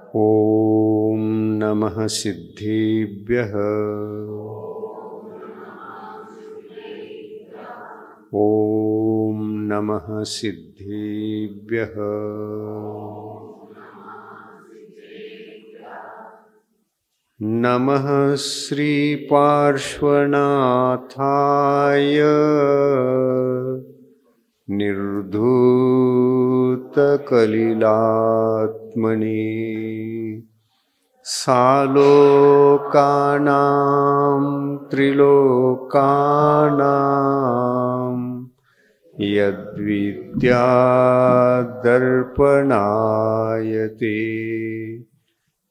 ॐ नमः सिद्धेभ्यः। ॐ नमः सिद्धेभ्यः। नमः श्रीपार्श्वनाथाय निर्धूतकलिलात्मने सालोकानां त्रिलोकानां यद्विद्यादर्पणायते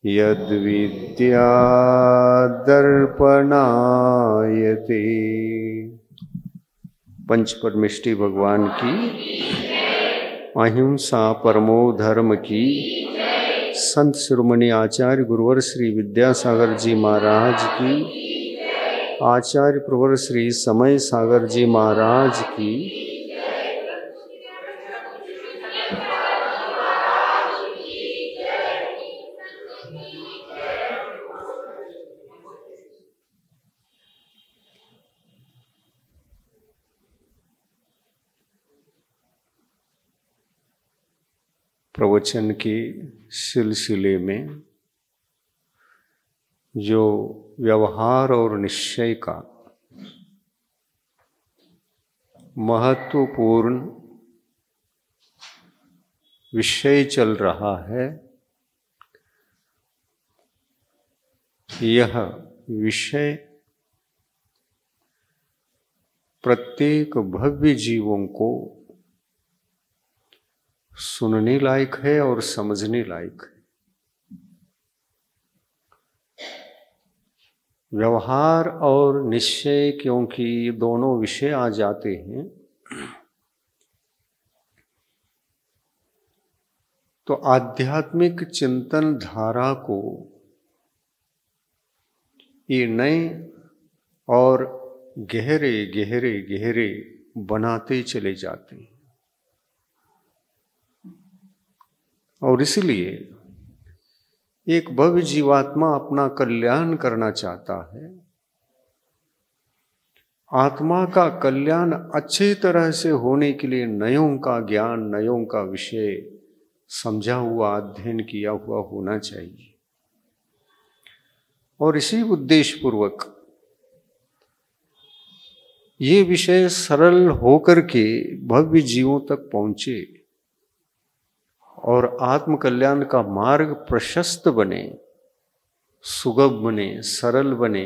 यद्विद्यादर्पणायते। पंच परमेष्टि भगवान की, अहिंसा परमो धर्म की, संत शिरोमणि आचार्य गुरुवर श्री विद्यासागर जी महाराज की, आचार्य प्रवर श्री समय सागर जी महाराज की, प्रवचन के सिलसिले में जो व्यवहार और निश्चय का महत्वपूर्ण विषय चल रहा है, यह विषय प्रत्येक भव्य जीवों को सुनने लायक है और समझने लायक है। व्यवहार और निश्चय, क्योंकि ये दोनों विषय आ जाते हैं तो आध्यात्मिक चिंतन धारा को ये नए और गहरे गहरे गहरे बनाते चले जाते हैं। और इसलिए एक भव्य जीवात्मा अपना कल्याण करना चाहता है। आत्मा का कल्याण अच्छी तरह से होने के लिए नयों का ज्ञान, नयों का विषय समझा हुआ, अध्ययन किया हुआ होना चाहिए। और इसी उद्देश्य पूर्वक ये विषय सरल होकर के भव्य जीवों तक पहुंचे और आत्म कल्याण का मार्ग प्रशस्त बने, सुगम बने, सरल बने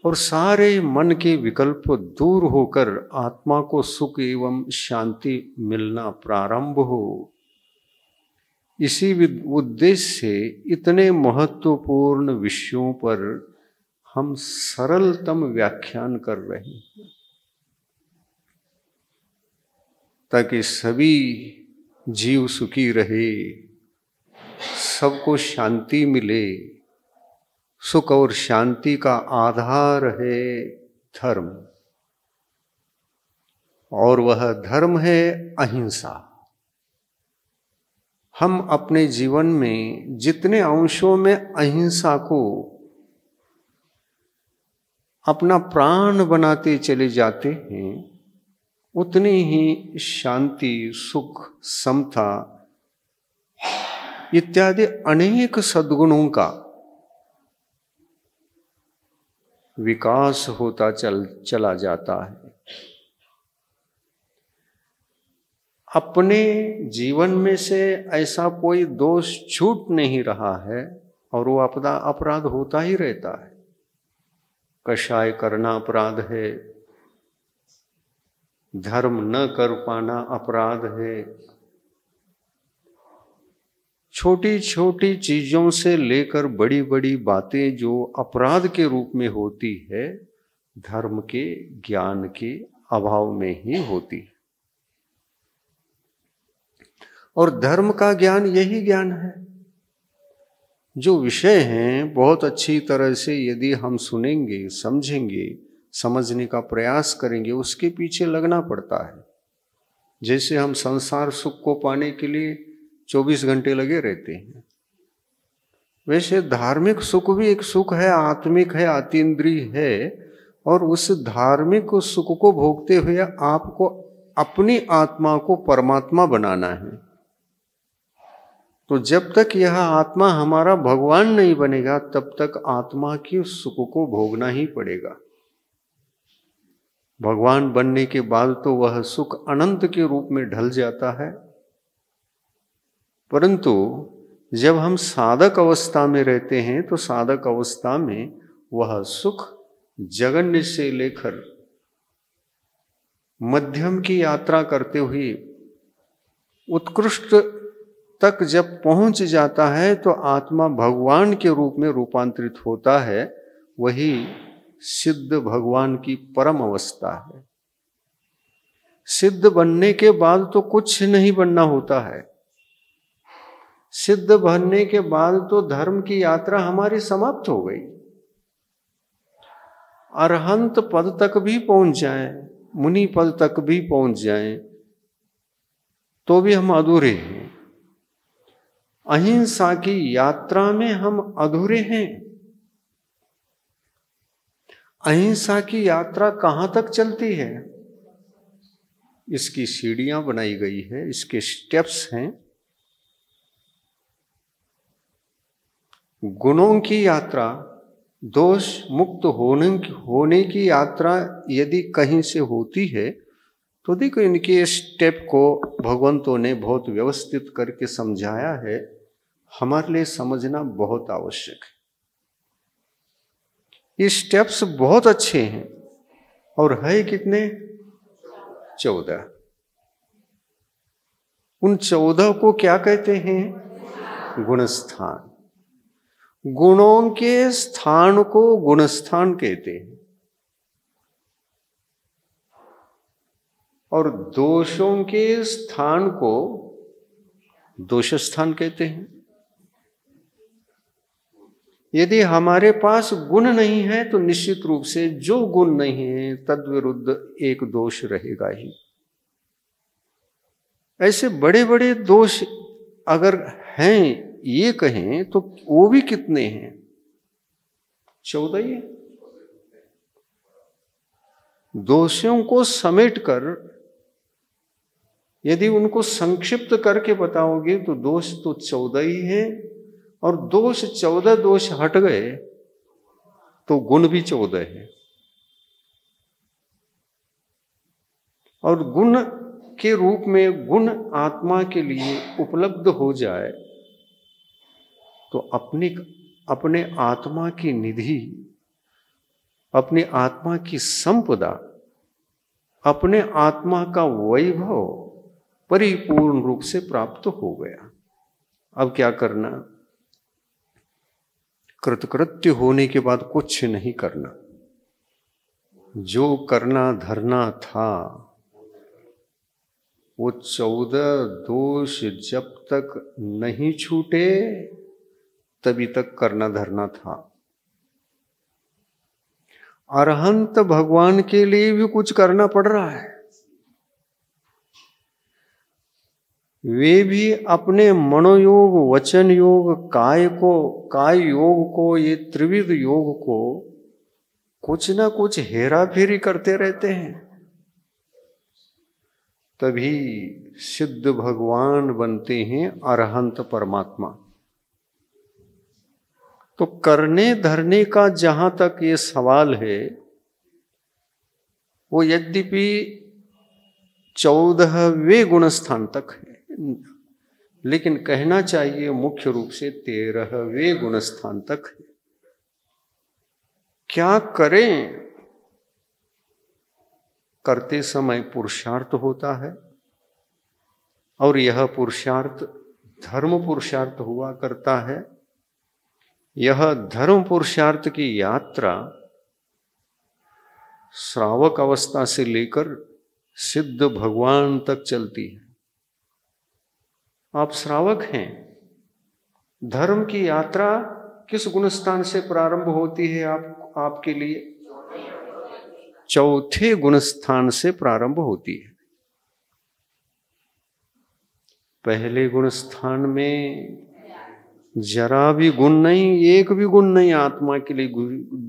और सारे मन के विकल्प दूर होकर आत्मा को सुख एवं शांति मिलना प्रारंभ हो। इसी उद्देश्य से इतने महत्वपूर्ण विषयों पर हम सरलतम व्याख्यान कर रहे हैं, ताकि सभी जीव सुखी रहे, सबको शांति मिले। सुख और शांति का आधार है धर्म, और वह धर्म है अहिंसा। हम अपने जीवन में जितने अंशों में अहिंसा को अपना प्राण बनाते चले जाते हैं, उतनी ही शांति, सुख, समता इत्यादि अनेक सद्गुणों का विकास होता चला जाता है। अपने जीवन में से ऐसा कोई दोष छूट नहीं रहा है और वो अपराध होता ही रहता है। कषाय करना अपराध है, धर्म न कर पाना अपराध है। छोटी छोटी चीजों से लेकर बड़ी बड़ी बातें जो अपराध के रूप में होती है, धर्म के ज्ञान के अभाव में ही होती है। और धर्म का ज्ञान यही ज्ञान है। जो विषय हैं बहुत अच्छी तरह से यदि हम सुनेंगे, समझेंगे, समझने का प्रयास करेंगे, उसके पीछे लगना पड़ता है। जैसे हम संसार सुख को पाने के लिए 24 घंटे लगे रहते हैं। वैसे धार्मिक सुख भी एक सुख है, आत्मिक है, अतीन्द्रिय है, और उस धार्मिक सुख को भोगते हुए आपको अपनी आत्मा को परमात्मा बनाना है। तो जब तक यह आत्मा हमारा भगवान नहीं बनेगा तब तक आत्मा की सुख को भोगना ही पड़ेगा। भगवान बनने के बाद तो वह सुख अनंत के रूप में ढल जाता है, परंतु जब हम साधक अवस्था में रहते हैं तो साधक अवस्था में वह सुख जघन्य से लेकर मध्यम की यात्रा करते हुए उत्कृष्ट तक जब पहुंच जाता है तो आत्मा भगवान के रूप में रूपांतरित होता है। वही सिद्ध भगवान की परम अवस्था है। सिद्ध बनने के बाद तो कुछ नहीं बनना होता है। सिद्ध बनने के बाद तो धर्म की यात्रा हमारी समाप्त हो गई। अरहंत पद तक भी पहुंच जाएं, मुनि पद तक भी पहुंच जाएं, तो भी हम अधूरे हैं। अहिंसा की यात्रा में हम अधूरे हैं। अहिंसा की यात्रा कहां तक चलती है? इसकी सीढ़ियां बनाई गई है, इसके स्टेप्स हैं। गुणों की यात्रा, दोष मुक्त होने की यात्रा यदि कहीं से होती है तो देखो इनके स्टेप को भगवंतों ने बहुत व्यवस्थित करके समझाया है। हमारे लिए समझना बहुत आवश्यक है। ये स्टेप्स बहुत अच्छे हैं और है कितने? 14। उन 14 को क्या कहते हैं? गुणस्थान। गुणों के स्थान को गुणस्थान कहते हैं और दोषों के स्थान को दोष स्थान कहते हैं। यदि हमारे पास गुण नहीं है तो निश्चित रूप से जो गुण नहीं है तद्विरुद्ध एक दोष रहेगा ही। ऐसे बड़े बड़े दोष अगर हैं ये कहें तो वो भी कितने हैं? 14 ही। दोषों को समेटकर यदि उनको संक्षिप्त करके बताओगे तो दोष तो 14 ही हैं, और 14 दोष हट गए तो गुण भी 14 है। और गुण के रूप में गुण आत्मा के लिए उपलब्ध हो जाए तो अपने आत्मा की निधि, अपने आत्मा की संपदा, अपने आत्मा का वैभव परिपूर्ण रूप से प्राप्त हो गया। अब क्या करना? कृतकृत्य होने के बाद कुछ नहीं करना। जो करना धरना था वो 14 दोष जब तक नहीं छूटे तभी तक करना धरना था। अरहंत भगवान के लिए भी कुछ करना पड़ रहा है। वे भी अपने मनोयोग, वचन योग, काय योग को, ये त्रिविध योग को कुछ ना कुछ हेरा फेरी करते रहते हैं। तभी सिद्ध भगवान बनते हैं अरहंत परमात्मा। तो करने धरने का जहां तक ये सवाल है वो यद्यपि 14वें गुणस्थान तक है, लेकिन कहना चाहिए मुख्य रूप से 13वें गुणस्थान तक है। क्या करें? करते समय पुरुषार्थ होता है और यह पुरुषार्थ धर्म पुरुषार्थ हुआ करता है। यह धर्म पुरुषार्थ की यात्रा श्रावक अवस्था से लेकर सिद्ध भगवान तक चलती है। आप श्रावक हैं। धर्म की यात्रा किस गुणस्थान से प्रारंभ होती है? आपके लिए 4थे गुणस्थान से प्रारंभ होती है। पहले गुण स्थान में जरा भी गुण नहीं, एक भी गुण नहीं आत्मा के लिए,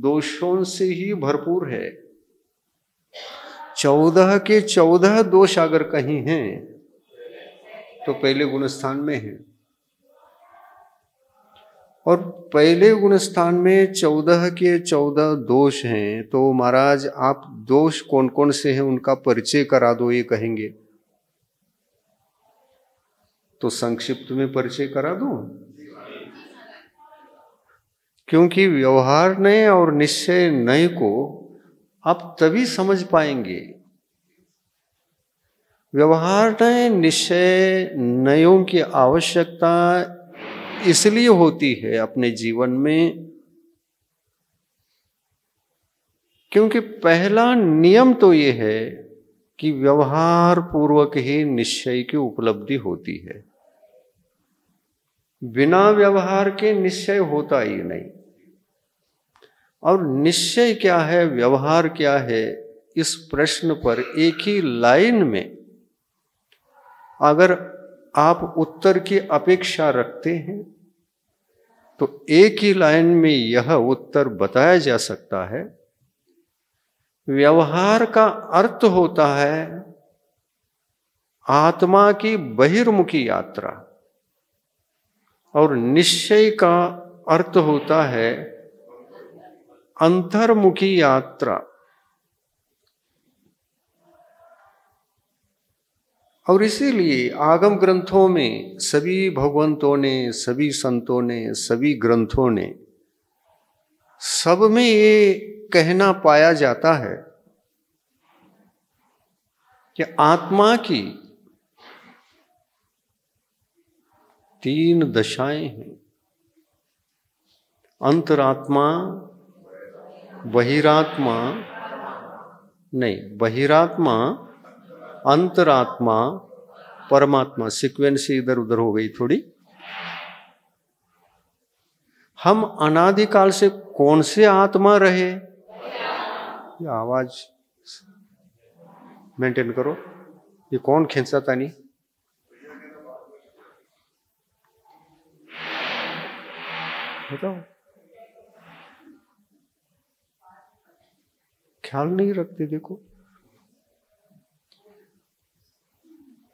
दोषों से ही भरपूर है। 14 के 14 दोष अगर कहीं हैं तो पहले गुण स्थान में है। और पहले गुण स्थान में 14 के 14 दोष हैं, तो महाराज आप दोष कौन कौन से हैं उनका परिचय करा दो, ये कहेंगे तो संक्षिप्त में परिचय करा दूं, क्योंकि व्यवहार नय और निश्चय नय को आप तभी समझ पाएंगे। व्यवहार नय निश्चय नयों की आवश्यकता इसलिए होती है अपने जीवन में, क्योंकि पहला नियम तो ये है कि व्यवहार पूर्वक ही निश्चय की उपलब्धि होती है। बिना व्यवहार के निश्चय होता ही नहीं। और निश्चय क्या है, व्यवहार क्या है, इस प्रश्न पर एक ही लाइन में अगर आप उत्तर की अपेक्षा रखते हैं तो एक ही लाइन में यह उत्तर बताया जा सकता है। व्यवहार का अर्थ होता है आत्मा की बहिर्मुखी यात्रा, और निश्चय का अर्थ होता है अंतर्मुखी यात्रा। और इसीलिए आगम ग्रंथों में सभी भगवंतों ने, सभी संतों ने, सभी ग्रंथों ने, सब में ये कहना पाया जाता है कि आत्मा की 3 दशाएं हैं। अंतरात्मा, बहिरात्मा, नहीं, बहिरात्मा, अंतरात्मा, परमात्मा। सीक्वेंस इधर उधर हो गई थोड़ी। हम अनादिकाल से कौन से आत्मा रहे? ये आवाज मेंटेन करो। ये कौन खींचा था? नहीं बताओ, ख्याल नहीं रखते। देखो,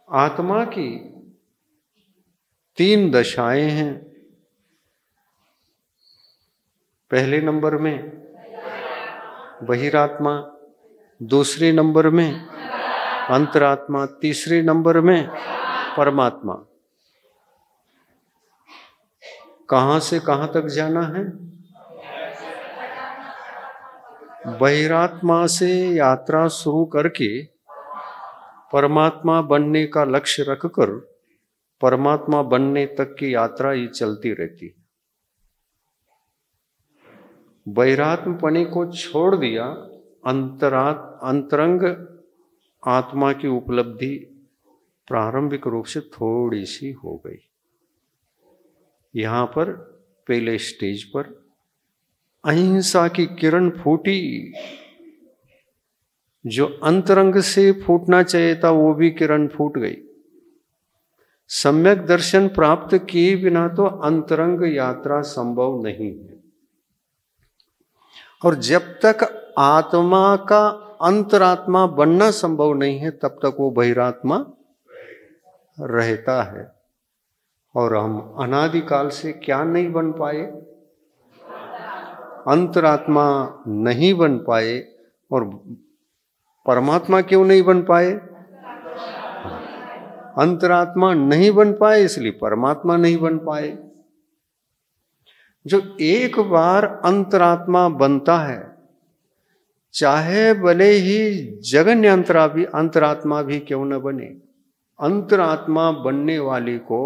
आत्मा की 3 दशाएं हैं। पहले नंबर में बहिरात्मा, दूसरे नंबर में अंतरात्मा, तीसरे नंबर में परमात्मा। कहां से कहां तक जाना है? बहिरात्मा से यात्रा शुरू करके परमात्मा बनने का लक्ष्य रखकर परमात्मा बनने तक की यात्रा ये चलती रहती। बहिरात्मपने को छोड़ दिया, अंतरंग आत्मा की उपलब्धि प्रारंभिक रूप से थोड़ी सी हो गई। यहां पर पहले स्टेज पर अहिंसा की किरण फूटी। जो अंतरंग से फूटना चाहिए था वो भी किरण फूट गई। सम्यक दर्शन प्राप्त किए बिना तो अंतरंग यात्रा संभव नहीं है। और जब तक आत्मा का अंतरात्मा बनना संभव नहीं है तब तक वो बहिरात्मा रहता है। और हम अनादिकाल से क्या नहीं बन पाए? अंतरात्मा नहीं बन पाए। और परमात्मा क्यों नहीं बन पाए? अंतरात्मा नहीं बन पाए इसलिए परमात्मा नहीं बन पाए। जो एक बार अंतरात्मा बनता है, चाहे भले ही जगन्य अंतरात्मा भी क्यों न बने, अंतरात्मा बनने वाले को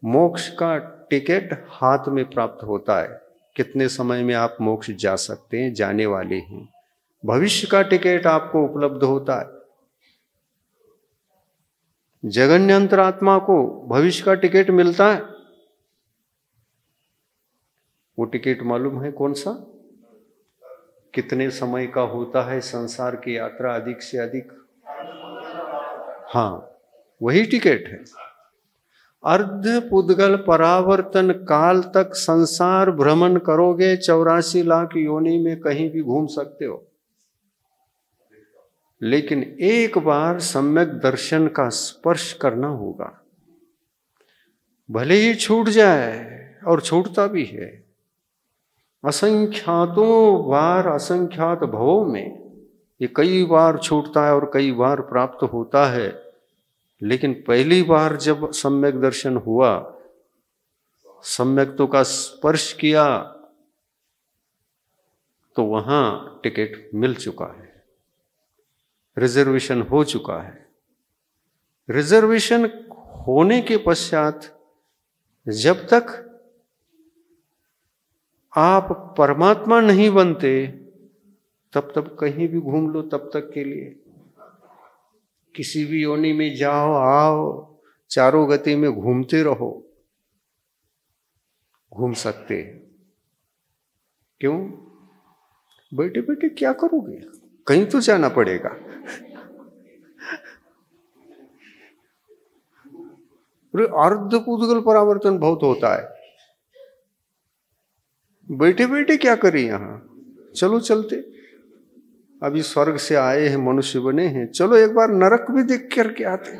मोक्ष का टिकट हाथ में प्राप्त होता है। कितने समय में आप मोक्ष जा सकते हैं, जाने वाले हैं। भविष्य का टिकट आपको उपलब्ध होता है। जगन्य अंतरात्मा को भविष्य का टिकट मिलता है। वो टिकट मालूम है कौन सा? कितने समय का होता है संसार की यात्रा, अधिक से अधिक। हाँ, वही टिकट है। अर्ध पुद्गल परावर्तन काल तक संसार भ्रमण करोगे, 84 लाख योनि में कहीं भी घूम सकते हो, लेकिन एक बार सम्यक दर्शन का स्पर्श करना होगा। भले ही छूट जाए, और छूटता भी है असंख्यातों बार, असंख्यात भवों में ये कई बार छूटता है और कई बार प्राप्त होता है। लेकिन पहली बार जब सम्यक दर्शन हुआ, सम्यक्तों का स्पर्श किया, तो वहां टिकट मिल चुका है, रिजर्वेशन हो चुका है। रिजर्वेशन होने के पश्चात जब तक आप परमात्मा नहीं बनते, तब तक कहीं भी घूम लो, तब तक के लिए किसी भी योनि में जाओ आओ, चारों गति में घूमते रहो, घूम सकते। क्यों? बैठे बैठे क्या करोगे, कहीं तो जाना पड़ेगा। अर्ध पुद्गल परावर्तन बहुत होता है, बैठे बैठे क्या करें यहां, चलो चलते। अभी स्वर्ग से आए हैं, मनुष्य बने हैं, चलो एक बार नरक भी देख करके आते,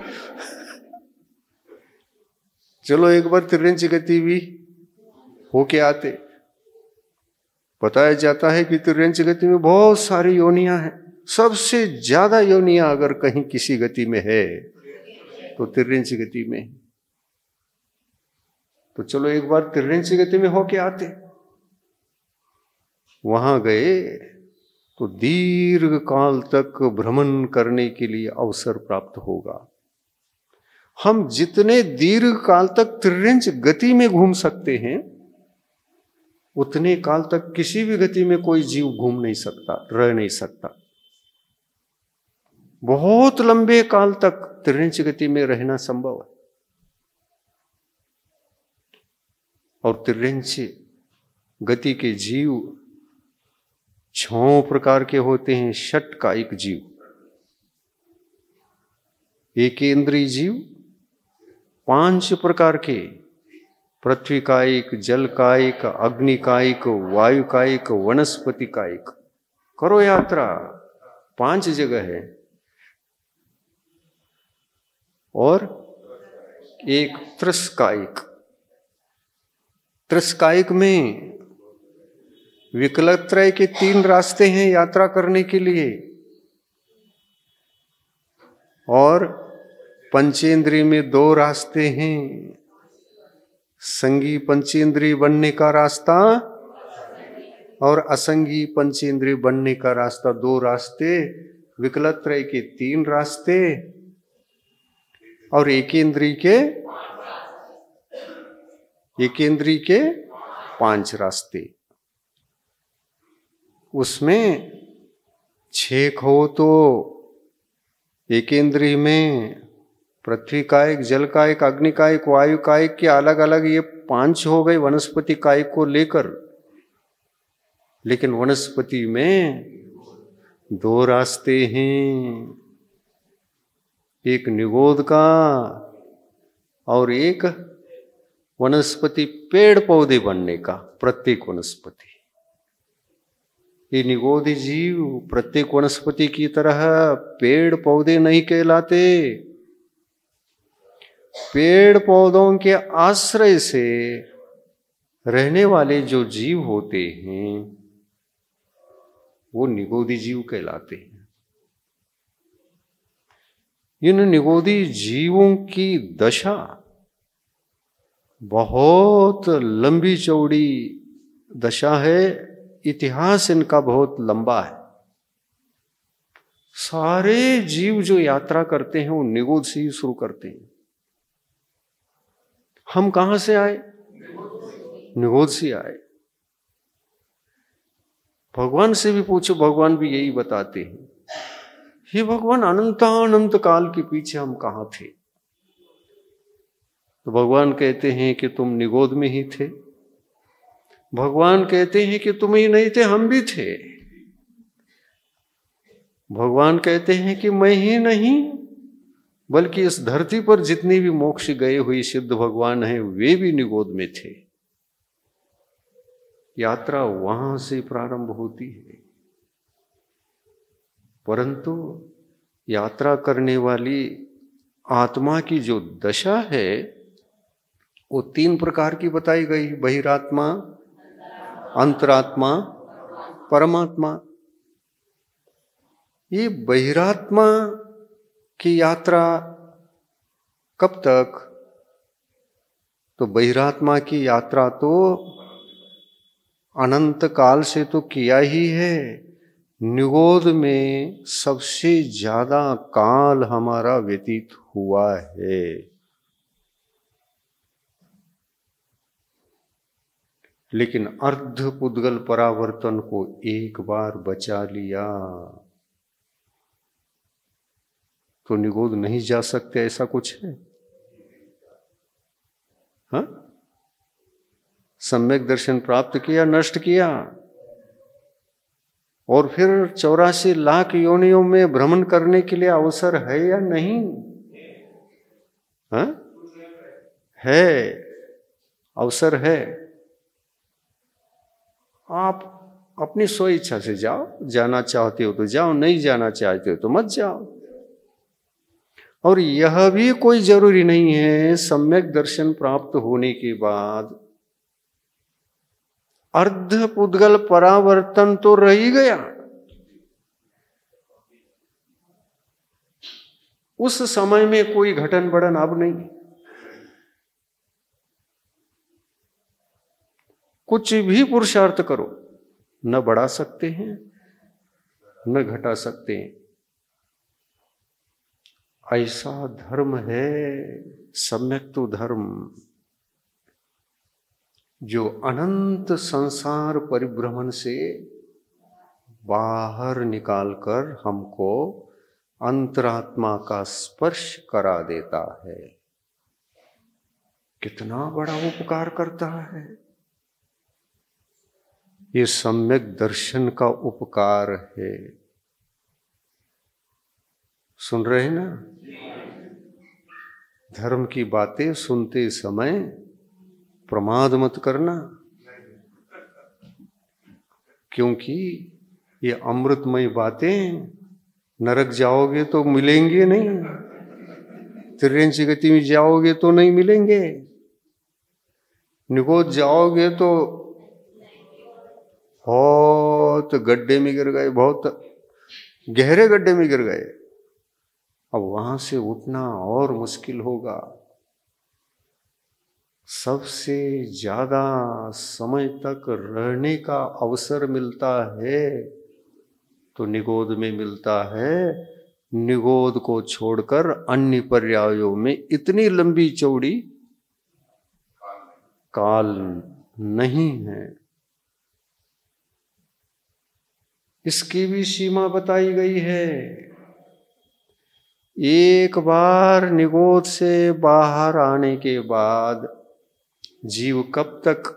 चलो एक बार तिरंज गति भी होके आते। बताया जाता है कि तिरंज गति में बहुत सारी योनियां हैं, सबसे ज्यादा योनियां अगर कहीं किसी गति में है तो तिरंज गति में। तो चलो एक बार तिरंज गति में होके आते। वहां गए तो दीर्घ काल तक भ्रमण करने के लिए अवसर प्राप्त होगा। हम जितने दीर्घ काल तक तिरंज गति में घूम सकते हैं, उतने काल तक किसी भी गति में कोई जीव घूम नहीं सकता, रह नहीं सकता। बहुत लंबे काल तक तिरंज गति में रहना संभव है। और तिरंज गति के जीव 6 प्रकार के होते हैं। षटकायिक जीव, एकेंद्रीय जीव 5 प्रकार के, पृथ्वी कायिक, जल कायिक, अग्नि कायिक, वायु कायिक, वनस्पति कायिक। करो यात्रा, 5 जगह है। और एक त्रस्कायिक, त्रस्कायिक में विकलत्रय के 3 रास्ते हैं यात्रा करने के लिए। और पंचेंद्रिय में 2 रास्ते हैं, संगी पंचेंद्रिय बनने का रास्ता और असंगी पंचेंद्रिय बनने का रास्ता। 2 रास्ते, विकलत्रय के 3 रास्ते और एकेंद्रीय के 5 रास्ते। उसमें 6 हो तो एकेंद्रीय में पृथ्वी कायिक, जल कायिक, अग्नि कायिक, वायु कायिक के अलग अलग ये 5 हो गए वनस्पति कायिक को लेकर। लेकिन वनस्पति में 2 रास्ते हैं, एक निगोद का और एक वनस्पति पेड़ पौधे बनने का। प्रत्येक वनस्पति, ये निगोदी जीव प्रत्येक वनस्पति की तरह पेड़ पौधे नहीं कहलाते। पेड़ पौधों के आश्रय से रहने वाले जो जीव होते हैं वो निगोदी जीव कहलाते हैं। इन निगोदी जीवों की दशा बहुत लंबी चौड़ी दशा है, इतिहास इनका बहुत लंबा है। सारे जीव जो यात्रा करते हैं वो निगोद से ही शुरू करते हैं। हम कहां से आए? निगोद से आए। भगवान से भी पूछो, भगवान भी यही बताते हैं, हे भगवान अनंत काल के पीछे हम कहां थे? तो भगवान कहते हैं कि तुम निगोद में ही थे। भगवान कहते हैं कि तुम ही नहीं थे, हम भी थे। भगवान कहते हैं कि मैं ही नहीं, बल्कि इस धरती पर जितनी भी मोक्ष गए हुए सिद्ध भगवान हैं वे भी निगोद में थे। यात्रा वहां से प्रारंभ होती है। परंतु यात्रा करने वाली आत्मा की जो दशा है वो 3 प्रकार की बताई गई, बहिरात्मा, अंतरात्मा, परमात्मा। ये बहिरात्मा की यात्रा कब तक? तो बहिरात्मा की यात्रा तो अनंत काल से तो किया ही है। निगोद में सबसे ज्यादा काल हमारा व्यतीत हुआ है। लेकिन अर्ध पुद्गल परावर्तन को एक बार बचा लिया तो निगोद नहीं जा सकते, ऐसा कुछ है? हाँ, सम्यक दर्शन प्राप्त किया, नष्ट किया, और फिर 84 लाख योनियों में भ्रमण करने के लिए अवसर है या नहीं? हाँ, है, अवसर है। आप अपनी स्व इच्छा से जाओ, जाना चाहते हो तो जाओ, नहीं जाना चाहते हो तो मत जाओ। और यह भी कोई जरूरी नहीं है सम्यक दर्शन प्राप्त होने के बाद अर्ध पुद्गल परावर्तन तो रह ही गया। उस समय में कोई घटन बढ़न अब नहीं। कुछ भी पुरुषार्थ करो, न बढ़ा सकते हैं न घटा सकते हैं। ऐसा धर्म है सम्यक तो धर्म, जो अनंत संसार परिभ्रमण से बाहर निकालकर हमको अंतरात्मा का स्पर्श करा देता है। कितना बड़ा उपकार करता है। ये सम्यक दर्शन का उपकार है। सुन रहे हैं ना? धर्म की बातें सुनते समय प्रमाद मत करना, क्योंकि ये अमृतमय बातें नरक जाओगे तो मिलेंगे नहीं, तिर्यंची गति में जाओगे तो नहीं मिलेंगे, निगोद जाओगे तो बहुत गड्ढे में गिर गए, बहुत गहरे गड्ढे में गिर गए। अब वहां से उठना और मुश्किल होगा। सबसे ज्यादा समय तक रहने का अवसर मिलता है तो निगोद में मिलता है। निगोद को छोड़कर अन्य पर्यायों में इतनी लंबी चौड़ी काल नहीं है। इसकी भी सीमा बताई गई है। एक बार निगोद से बाहर आने के बाद जीव कब तक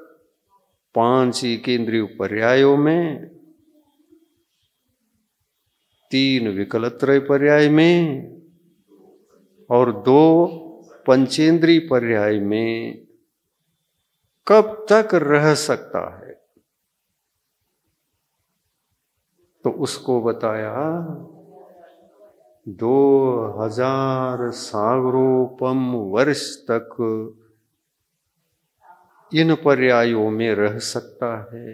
5 एकेंद्रिय पर्यायों में, 3 विकलत्रय पर्याय में और 2 पंचेंद्रीय पर्याय में कब तक रह सकता है? तो उसको बताया 2000 सागरोपम वर्ष तक इन पर्यायों में रह सकता है।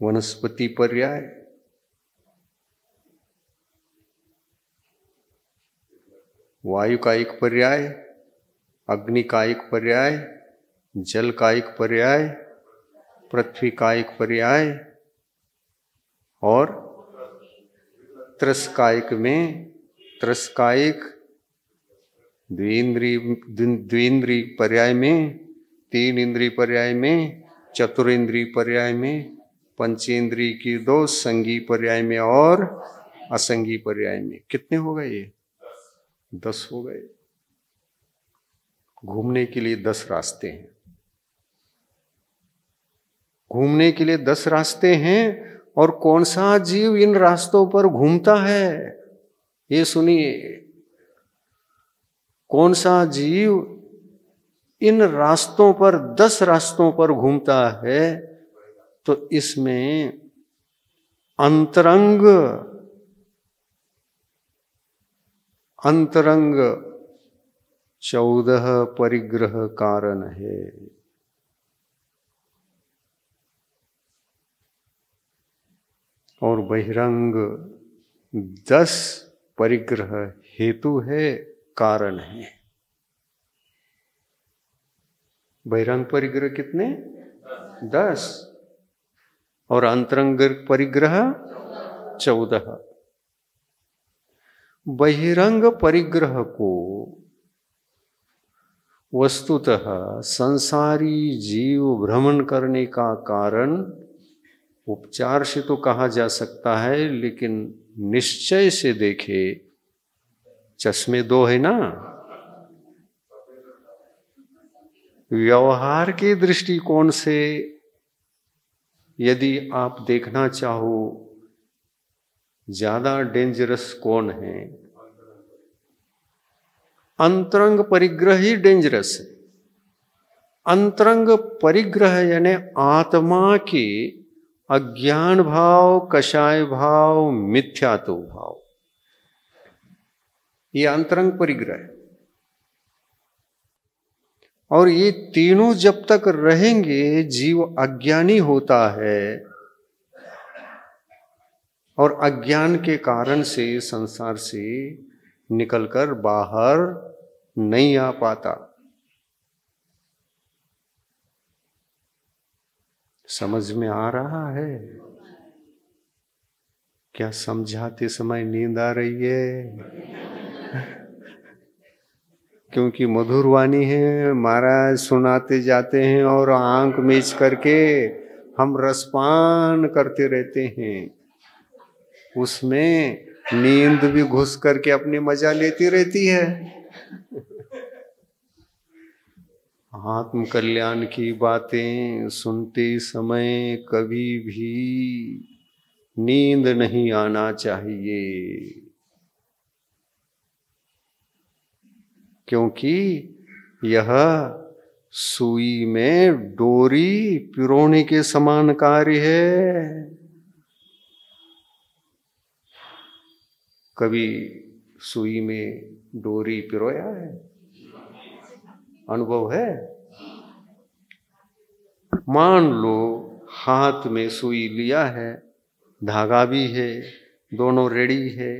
वनस्पति पर्याय, वायु का एक पर्याय, अग्नि का एक पर्याय, जल का एक पर्याय, पृथ्वी का एक पर्याय और त्रस्कायिक में त्रस्कायिक, द्विंद्रिय पर्याय में, 3 इंद्रिय पर्याय में, चतुरेंद्रिय पर्याय में, पंचेंद्रिय की 2 संगी पर्याय में और असंगी पर्याय में। कितने हो गए ये? 10 हो गए। घूमने के लिए 10 रास्ते हैं। घूमने के लिए 10 रास्ते हैं और कौन सा जीव इन रास्तों पर घूमता है, ये सुनिए। कौन सा जीव इन रास्तों पर, 10 रास्तों पर घूमता है, तो इसमें अंतरंग 14 परिग्रह कारण है। और बहिरंग 10 परिग्रह हेतु है, कारण है। बहिरंग परिग्रह कितने? 10। और अंतरंग परिग्रह 14। बहिरंग परिग्रह को वस्तुतः संसारी जीव भ्रमण करने का कारण उपचार से तो कहा जा सकता है, लेकिन निश्चय से देखे, चश्मे 2 है ना। व्यवहार के दृष्टिकोण से यदि आप देखना चाहो ज्यादा डेंजरस कौन है, अंतरंग परिग्रह ही डेंजरस है। अंतरंग परिग्रह यानी आत्मा के अज्ञान भाव, कषाय भाव, मिथ्यात्व भाव, ये अंतरंग परिग्रह है। और ये तीनों जब तक रहेंगे जीव अज्ञानी होता है, और अज्ञान के कारण से संसार से निकलकर बाहर नहीं आ पाता। समझ में आ रहा है? क्या समझाते समय नींद आ रही है? क्योंकि मधुर वाणी है, महाराज सुनाते जाते हैं और आंख मीच करके हम रसपान करते रहते हैं। उसमें नींद भी घुस करके अपनी मजा लेती रहती है। आत्म कल्याण की बातें सुनते समय कभी भी नींद नहीं आना चाहिए, क्योंकि यह सुई में डोरी पिरोने के समान कार्य है। कभी सुई में डोरी पिरोया है? अनुभव है? मान लो हाथ में सुई लिया है, धागा भी है, दोनों रेडी है,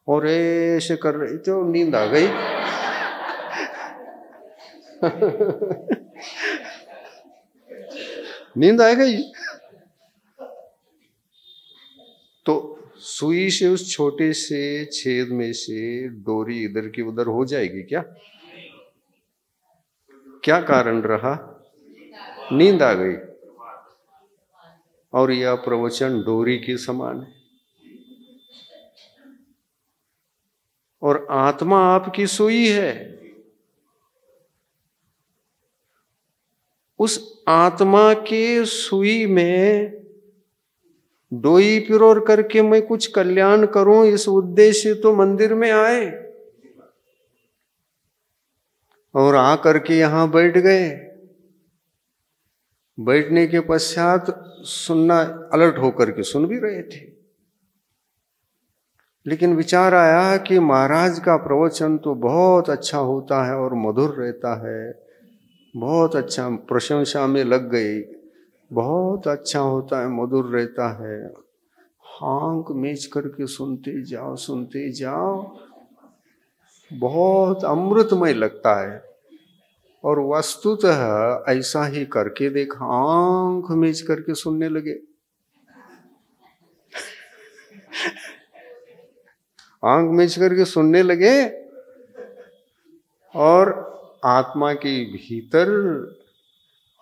और ऐसे कर रही तो नींद आ गई। नींद आ गई तो सुई से उस छोटे से छेद में से डोरी इधर की उधर हो जाएगी क्या? क्या कारण रहा? नींद आ गई। और यह प्रवचन डोरी के समान है। और आत्मा आपकी सुई है। उस आत्मा के सुई में डोई पिरोर करके मैं कुछ कल्याण करूं, इस उद्देश्य तो मंदिर में आए और आ करके यहां बैठ गए। बैठने के पश्चात सुनना, अलर्ट होकर के सुन भी रहे थे, लेकिन विचार आया कि महाराज का प्रवचन तो बहुत अच्छा होता है और मधुर रहता है, बहुत अच्छा, प्रशंसा में लग गई, बहुत अच्छा होता है, मधुर रहता है। आंख मीच करके सुनते जाओ, बहुत अमृतमय लगता है। और वस्तुतः ऐसा ही करके देखा, आंख मीच करके सुनने लगे। आंख मीच करके सुनने लगे और आत्मा के भीतर,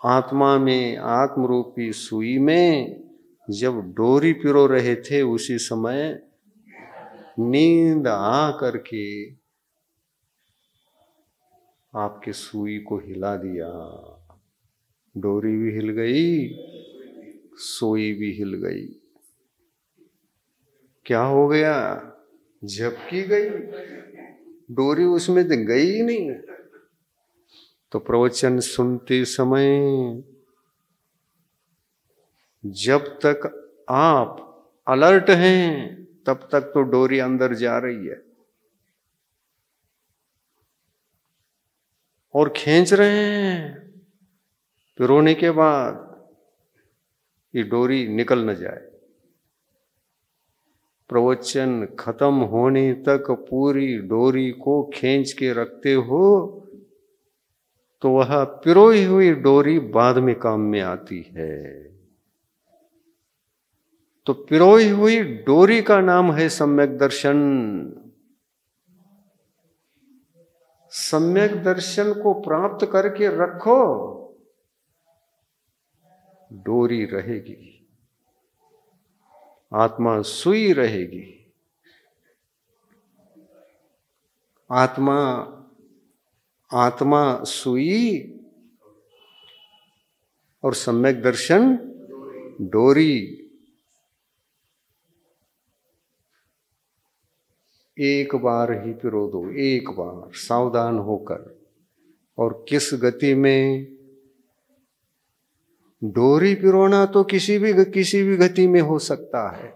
आत्मा में, आत्मरूपी सुई में जब डोरी पिरो रहे थे, उसी समय नींद आ करके आपके सुई को हिला दिया। डोरी भी हिल गई, सुई भी हिल गई। क्या हो गया? झपकी गई, डोरी उसमें तो गई ही नहीं। तो प्रवचन सुनते समय जब तक आप अलर्ट हैं तब तक तो डोरी अंदर जा रही है और खींच रहे हैं, पिरोने के बाद ये डोरी निकल न जाए। प्रवचन खत्म होने तक पूरी डोरी को खींच के रखते हो तो वह पिरोई हुई डोरी बाद में काम में आती है। तो पिरोई हुई डोरी का नाम है सम्यक दर्शन। सम्यक दर्शन को प्राप्त करके रखो, डोरी रहेगी, आत्मा सुई रहेगी। आत्मा सुई और सम्यक दर्शन डोरी। एक बार ही पिरो दो, एक बार सावधान होकर। और किस गति में? डोरी पिरोना तो किसी भी गति में हो सकता है,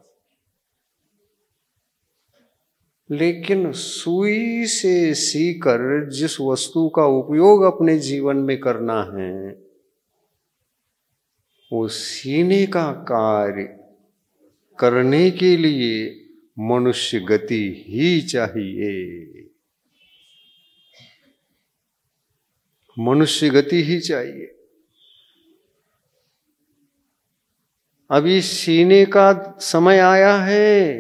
लेकिन सुई से सीकर जिस वस्तु का उपयोग अपने जीवन में करना है वो सीने का कार्य करने के लिए मनुष्य गति ही चाहिए। मनुष्य गति ही चाहिए। अभी सीने का समय आया है।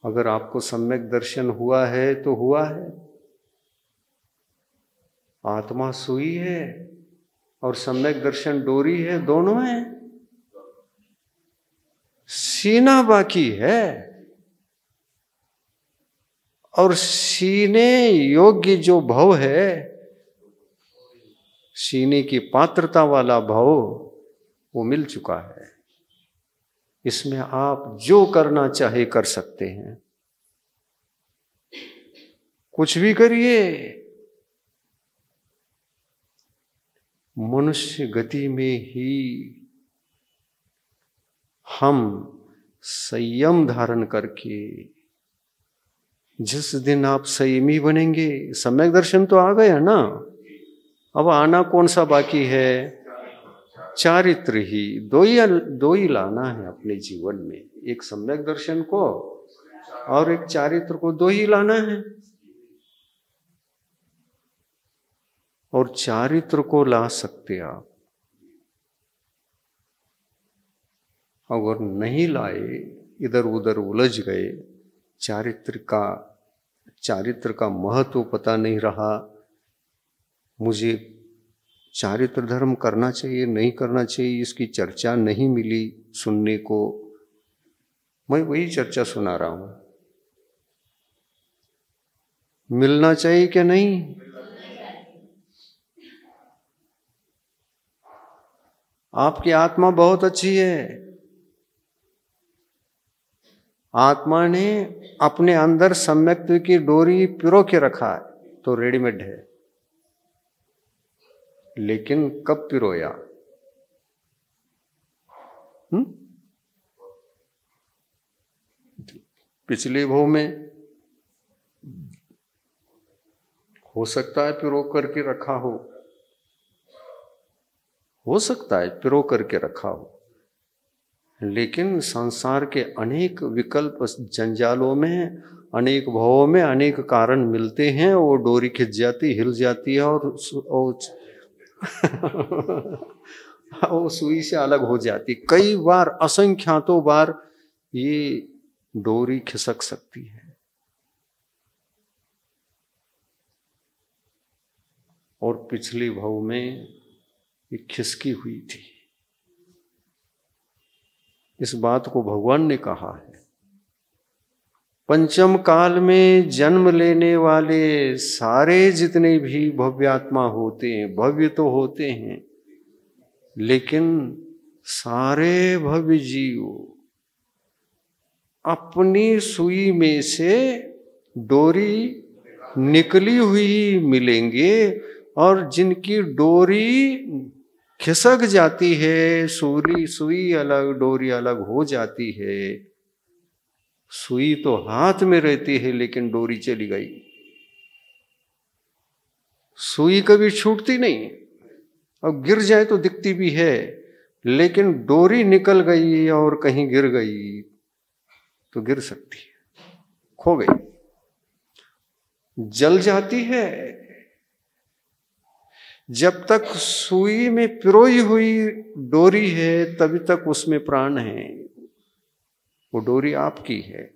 अगर आपको सम्यक दर्शन हुआ है तो हुआ है। आत्मा सुई है और सम्यक दर्शन डोरी है, दोनों है। सीना बाकी है और सीने योग्य जो भव है, सीने की पात्रता वाला भव वो मिल चुका है। इसमें आप जो करना चाहे कर सकते हैं, कुछ भी करिए। मनुष्य गति में ही हम संयम धारण करके, जिस दिन आप संयमी बनेंगे, सम्यक दर्शन तो आ गया ना, अब आना कौन सा बाकी है? चारित्र ही। दो ही लाना है अपने जीवन में, एक सम्यक दर्शन को और एक चारित्र को, दो ही लाना है। और चारित्र को ला सकते आप। अगर नहीं लाए, इधर उधर उलझ गए, चारित्र का महत्व पता नहीं रहा, मुझे चारित्र धर्म करना चाहिए नहीं करना चाहिए इसकी चर्चा नहीं मिली सुनने को, मैं वही चर्चा सुना रहा हूं। मिलना चाहिए क्या नहीं? आपकी आत्मा बहुत अच्छी है। आत्मा ने अपने अंदर सम्यक्त्व की डोरी पिरो के रखा है तो रेडीमेड है, लेकिन कब पिरोया? पिछले भव में हो सकता है पिरो करके रखा हो सकता है पिरो करके रखा हो, लेकिन संसार के अनेक विकल्प जंजालों में, अनेक भवों में अनेक कारण मिलते हैं। वो डोरी खिंच जाती, हिल जाती है और वो सुई से अलग हो जाती। कई बार, असंख्यातों बार ये डोरी खिसक सकती है। और पिछले भव में ये खिसकी हुई थी। इस बात को भगवान ने कहा है। पंचम काल में जन्म लेने वाले सारे जितने भी भव्यात्मा होते हैं, भव्य तो होते हैं, लेकिन सारे भव्य जीव अपनी सुई में से डोरी निकली हुई मिलेंगे, और जिनकी डोरी खिसक जाती है, सुई अलग डोरी अलग हो जाती है। सुई तो हाथ में रहती है लेकिन डोरी चली गई। सुई कभी छूटती नहीं, और गिर जाए तो दिखती भी है, लेकिन डोरी निकल गई और कहीं गिर गई तो गिर सकती है, खो गई, जल जाती है। जब तक सुई में पिरोई हुई डोरी है तभी तक उसमें प्राण है, वो डोरी आपकी है।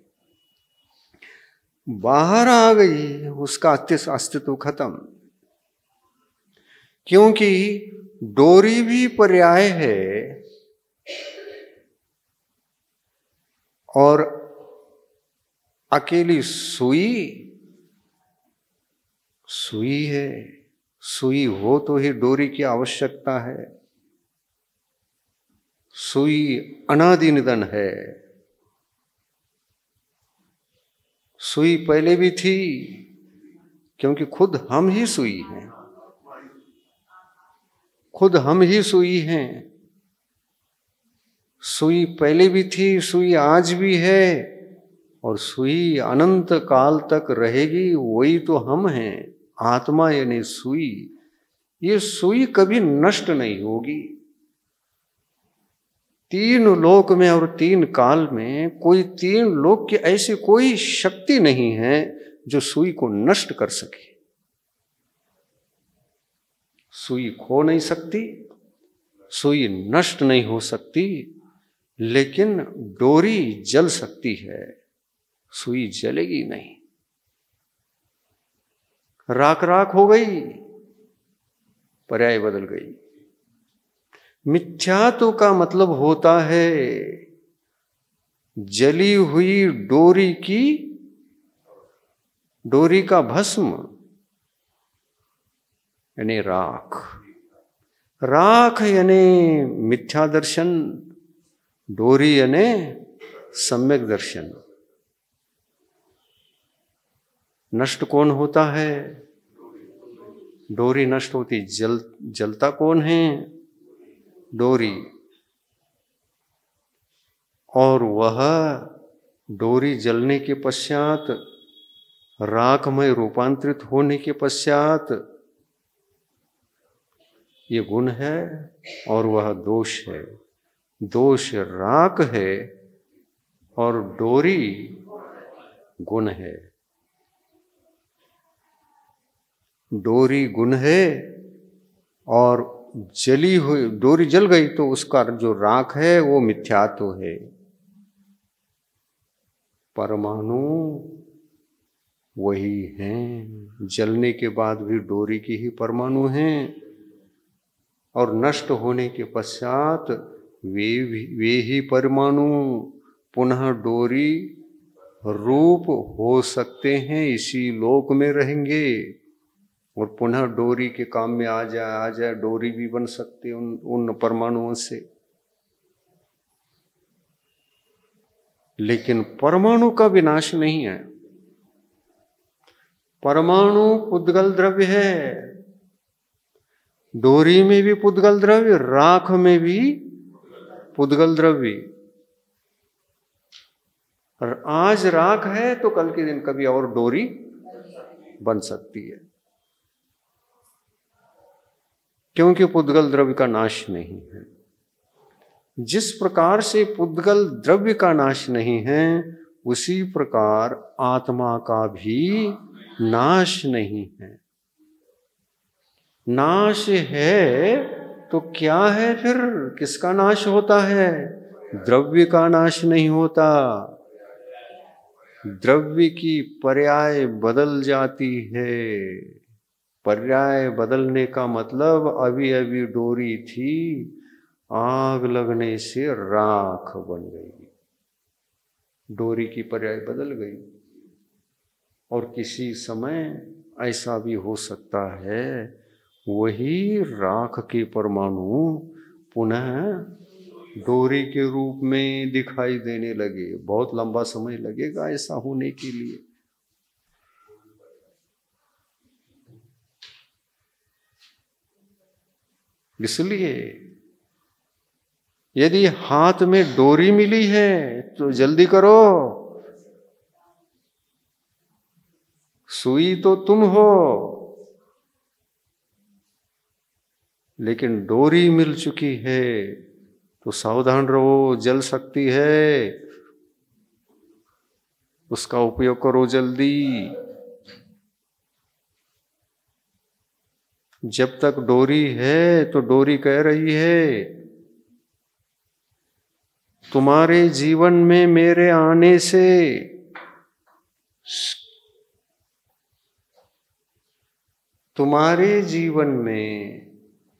बाहर आ गई उसका अस्तित्व खत्म, क्योंकि डोरी भी पर्याय है और अकेली सुई है। सुई हो तो ही डोरी की आवश्यकता है। सुई अनादि निधन है। सुई पहले भी थी, क्योंकि खुद हम ही सुई हैं, खुद हम ही सुई हैं। सुई पहले भी थी, सुई आज भी है, और सुई अनंत काल तक रहेगी। वही तो हम हैं, आत्मा यानी सुई। ये सुई कभी नष्ट नहीं होगी। 3 लोक में और 3 काल में कोई 3 लोक की ऐसी कोई शक्ति नहीं है जो सुई को नष्ट कर सके। सुई खो नहीं सकती, सुई नष्ट नहीं हो सकती, लेकिन डोरी जल सकती है, सुई जलेगी नहीं। राख राख हो गई, पर्याय बदल गई। मिथ्यात्व का मतलब होता है जली हुई डोरी का भस्म, यानी राख। राख यानी मिथ्या दर्शन, डोरी यानी सम्यक दर्शन। नष्ट कौन होता है? डोरी नष्ट होती। जलता कौन है? डोरी। और वह डोरी जलने के पश्चात, राख में रूपांतरित होने के पश्चात, ये गुण है और वह दोष है। दोष राख है और डोरी गुण है। डोरी गुण है और जली हुई डोरी जल गई तो उसका जो राख है वो मिथ्यात्व है। परमाणु वही हैं, जलने के बाद भी डोरी की ही परमाणु हैं, और नष्ट होने के पश्चात वे ही परमाणु पुनः डोरी रूप हो सकते हैं, इसी लोक में रहेंगे और पुनः डोरी के काम में आ जाए डोरी भी बन सकते उन परमाणुओं से। लेकिन परमाणु का विनाश नहीं है। परमाणु पुद्गल द्रव्य है। डोरी में भी पुद्गल द्रव्य, राख में भी पुद्गल द्रव्य। और आज राख है तो कल के दिन कभी और डोरी बन सकती है, क्योंकि पुद्गल द्रव्य का नाश नहीं है। जिस प्रकार से पुद्गल द्रव्य का नाश नहीं है, उसी प्रकार आत्मा का भी नाश नहीं है। नाश है तो क्या है फिर? किसका नाश होता है? द्रव्य का नाश नहीं होता। द्रव्य की पर्याय बदल जाती है। पर्याय बदलने का मतलब अभी अभी डोरी थी, आग लगने से राख बन गई, डोरी की पर्याय बदल गई। और किसी समय ऐसा भी हो सकता है वही राख के परमाणु पुनः डोरी के रूप में दिखाई देने लगे। बहुत लंबा समय लगेगा ऐसा होने के लिए। इसलिए यदि हाथ में डोरी मिली है तो जल्दी करो, सुई तो तुम हो, लेकिन डोरी मिल चुकी है तो सावधान रहो, जल सकती है, उसका उपयोग करो जल्दी। जब तक डोरी है तो डोरी कह रही है तुम्हारे जीवन में मेरे आने से तुम्हारे जीवन में,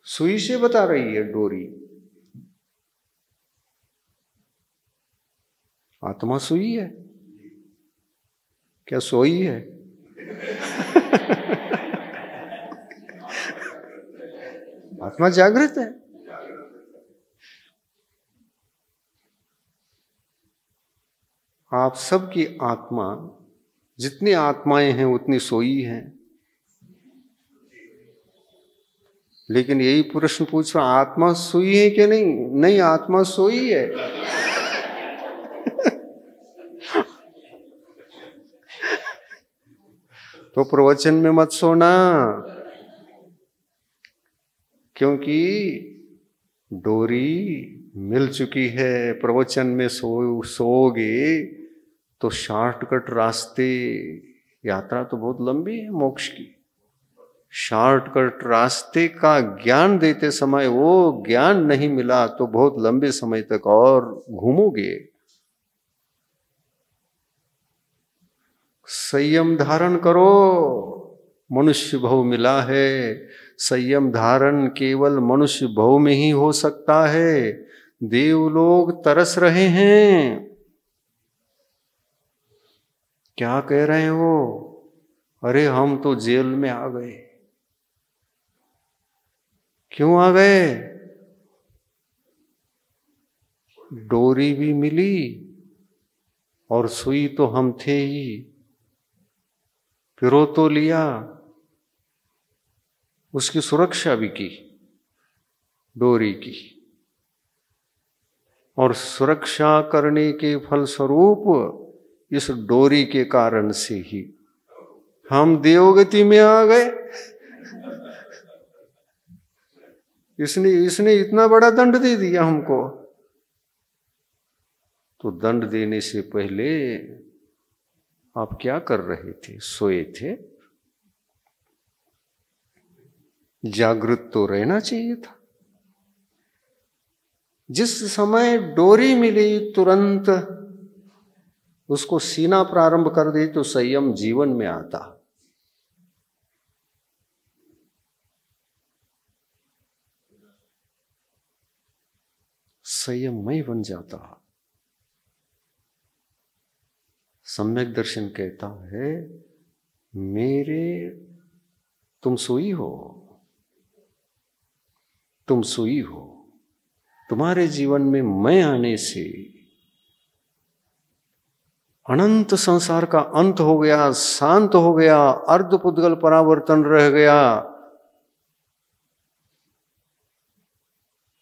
सुई से बता रही है डोरी, आत्मा सुई है क्या? सोई है? आत्मा जागृत है। आप सबकी आत्मा, जितनी आत्माएं हैं उतनी सोई हैं। लेकिन यही प्रश्न पूछ रहा, आत्मा सोई है कि नहीं? नहीं, आत्मा सोई है। तो प्रवचन में मत सोना, क्योंकि डोरी मिल चुकी है। प्रवचन में सोओगे तो शॉर्टकट रास्ते, यात्रा तो बहुत लंबी है मोक्ष की, शॉर्टकट रास्ते का ज्ञान देते समय वो ज्ञान नहीं मिला तो बहुत लंबे समय तक और घूमोगे। संयम धारण करो, मनुष्य भव मिला है। संयम धारण केवल मनुष्य भव में ही हो सकता है। देवलोग तरस रहे हैं। क्या कह रहे हो? अरे हम तो जेल में आ गए। क्यों आ गए? डोरी भी मिली और सुई तो हम थे ही, पिरो तो लिया, उसकी सुरक्षा भी की डोरी की, और सुरक्षा करने के फलस्वरूप इस डोरी के कारण से ही हम देवगति में आ गए। इसने इतना बड़ा दंड दे दिया हमको। तो दंड देने से पहले आप क्या कर रहे थे? सोए थे। जागृत तो रहना चाहिए था। जिस समय डोरी मिली तुरंत उसको सीना प्रारंभ कर दे तो संयम जीवन में आता। संयममय बन जाता। सम्यक दर्शन कहता है मेरे, तुम सोई हो, तुम सोई हो, तुम्हारे जीवन में मैं आने से अनंत संसार का अंत हो गया, शांत हो गया, अर्धपुद्गल परावर्तन रह गया,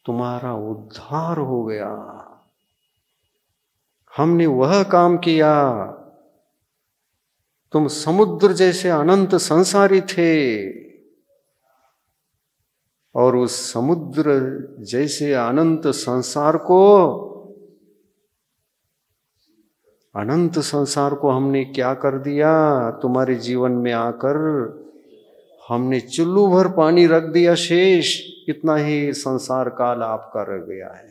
तुम्हारा उद्धार हो गया। हमने वह काम किया। तुम समुद्र जैसे अनंत संसारी थे और उस समुद्र जैसे अनंत संसार को हमने क्या कर दिया? तुम्हारे जीवन में आकर हमने चुल्लू भर पानी रख दिया शेष। इतना ही संसार काल आपका रह गया है।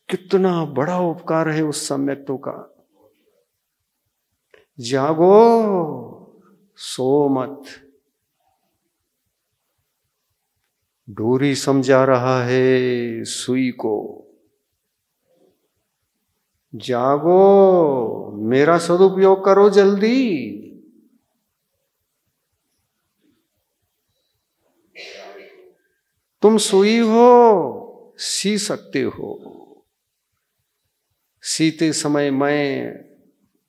कितना बड़ा उपकार है उस सम्यक्तों का। जागो, सो मत। डोरी समझा रहा है सुई को। जागो, मेरा सदुपयोग करो जल्दी। तुम सुई हो, सी सकते हो। सीते समय मैं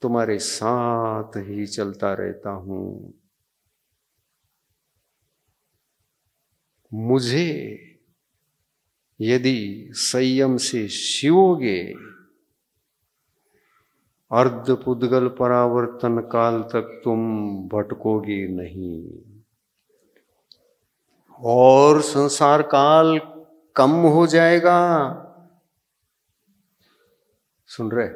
तुम्हारे साथ ही चलता रहता हूं। मुझे यदि संयम से सीवोगे, अर्धपुद्गल परावर्तन काल तक तुम भटकोगे नहीं और संसार काल कम हो जाएगा। सुन रहे?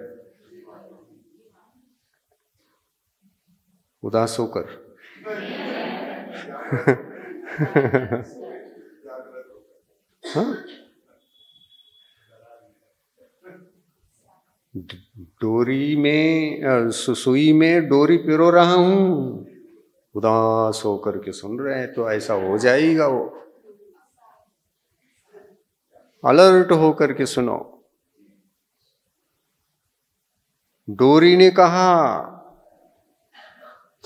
उदास होकर हाँ? डोरी में सुई में डोरी पिरो रहा हूं, उदास होकर के सुन रहे हैं, तो ऐसा हो जाएगा। वो अलर्ट होकर के सुनो। डोरी ने कहा,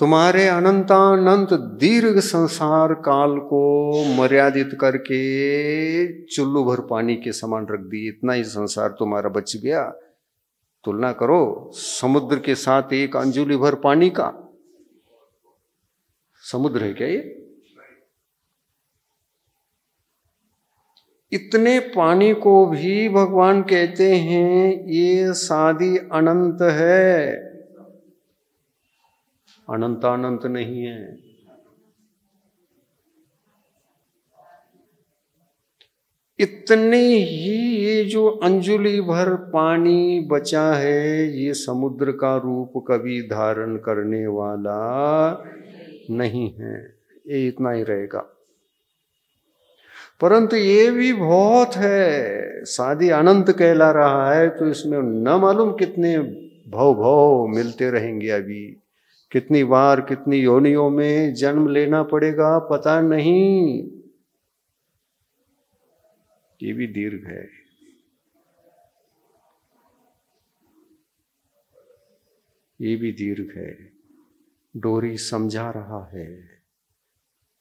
तुम्हारे अनंतानंत दीर्घ संसार काल को मर्यादित करके चुल्लू भर पानी के समान रख दी, इतना ही संसार तुम्हारा बच गया। तुलना करो समुद्र के साथ एक अंजुली भर पानी का। समुद्र है क्या ये? इतने पानी को भी भगवान कहते हैं ये साधी अनंत है, अनंतानंत नहीं है। इतने ही ये जो अंजुली भर पानी बचा है, ये समुद्र का रूप कभी धारण करने वाला नहीं है, ये इतना ही रहेगा। परंतु ये भी बहुत है, साधी अनंत कहला रहा है, तो इसमें न मालूम कितने भव भव मिलते रहेंगे। अभी कितनी बार कितनी योनियों में जन्म लेना पड़ेगा पता नहीं। ये भी दीर्घ है। ये भी दीर्घ है। डोरी समझा रहा है,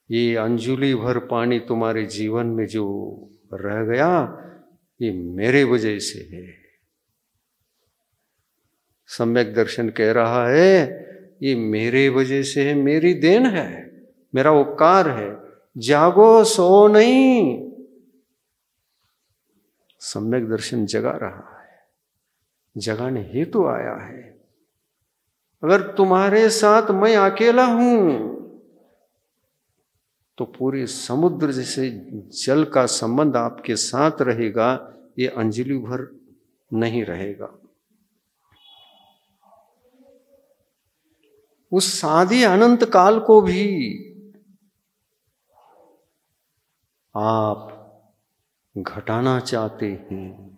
ये अंजुली भर पानी तुम्हारे जीवन में जो रह गया, ये मेरे वजह से है। सम्यक दर्शन कह रहा है, ये मेरे वजह से है, मेरी देन है, मेरा उपकार है। जागो, सो नहीं। सम्यक दर्शन जगा रहा है, जगाने हेतु आया है। अगर तुम्हारे साथ मैं अकेला हूं तो पूरे समुद्र जैसे जल का संबंध आपके साथ रहेगा, ये अंजलि भर नहीं रहेगा। उस साधी अनंत काल को भी आप घटाना चाहते हैं,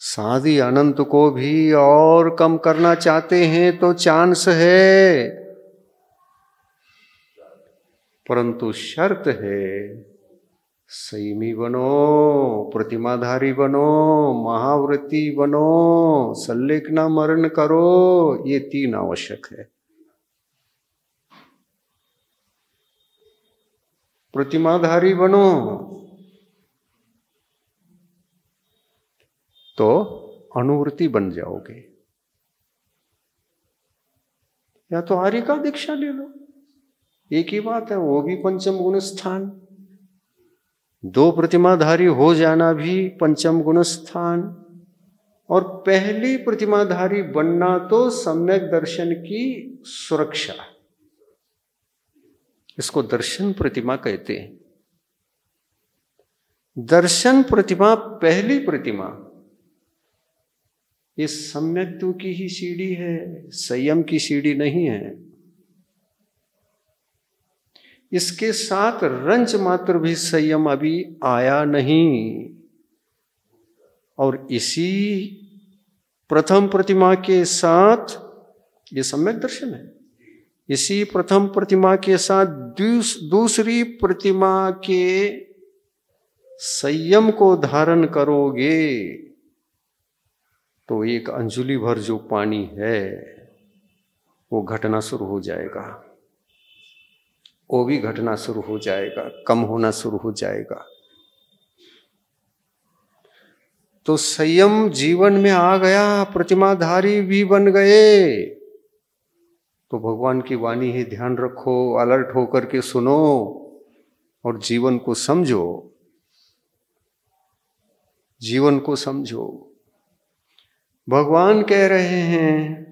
साधी अनंत को भी और कम करना चाहते हैं, तो चांस है, परंतु शर्त है संयमी बनो, प्रतिमाधारी बनो, महाव्रती बनो, संलेखना मरण करो। ये 3 आवश्यक है। प्रतिमाधारी बनो तो अनुवृत्ति बन जाओगे, या तो आर्य का दीक्षा ले लो, एक ही बात है, वो भी पंचम गुण स्थान। 2 प्रतिमाधारी हो जाना भी पंचम गुण स्थान। और पहली प्रतिमाधारी बनना तो सम्यक दर्शन की सुरक्षा, इसको दर्शन प्रतिमा कहते हैं। दर्शन प्रतिमा पहली प्रतिमा, ये सम्यक्त्व की ही सीढ़ी है, संयम की सीढ़ी नहीं है। इसके साथ रंच मात्र भी संयम अभी आया नहीं। और इसी प्रथम प्रतिमा के साथ, ये सम्यक दर्शन है, इसी प्रथम प्रतिमा के साथ दूसरी प्रतिमा के संयम को धारण करोगे तो एक अंजुली भर जो पानी है वो घटना शुरू हो जाएगा, वो भी घटना शुरू हो जाएगा, कम होना शुरू हो जाएगा। तो संयम जीवन में आ गया, प्रतिमाधारी भी बन गए। तो भगवान की वाणी ही ध्यान रखो, अलर्ट होकर के सुनो और जीवन को समझो, जीवन को समझो। भगवान कह रहे हैं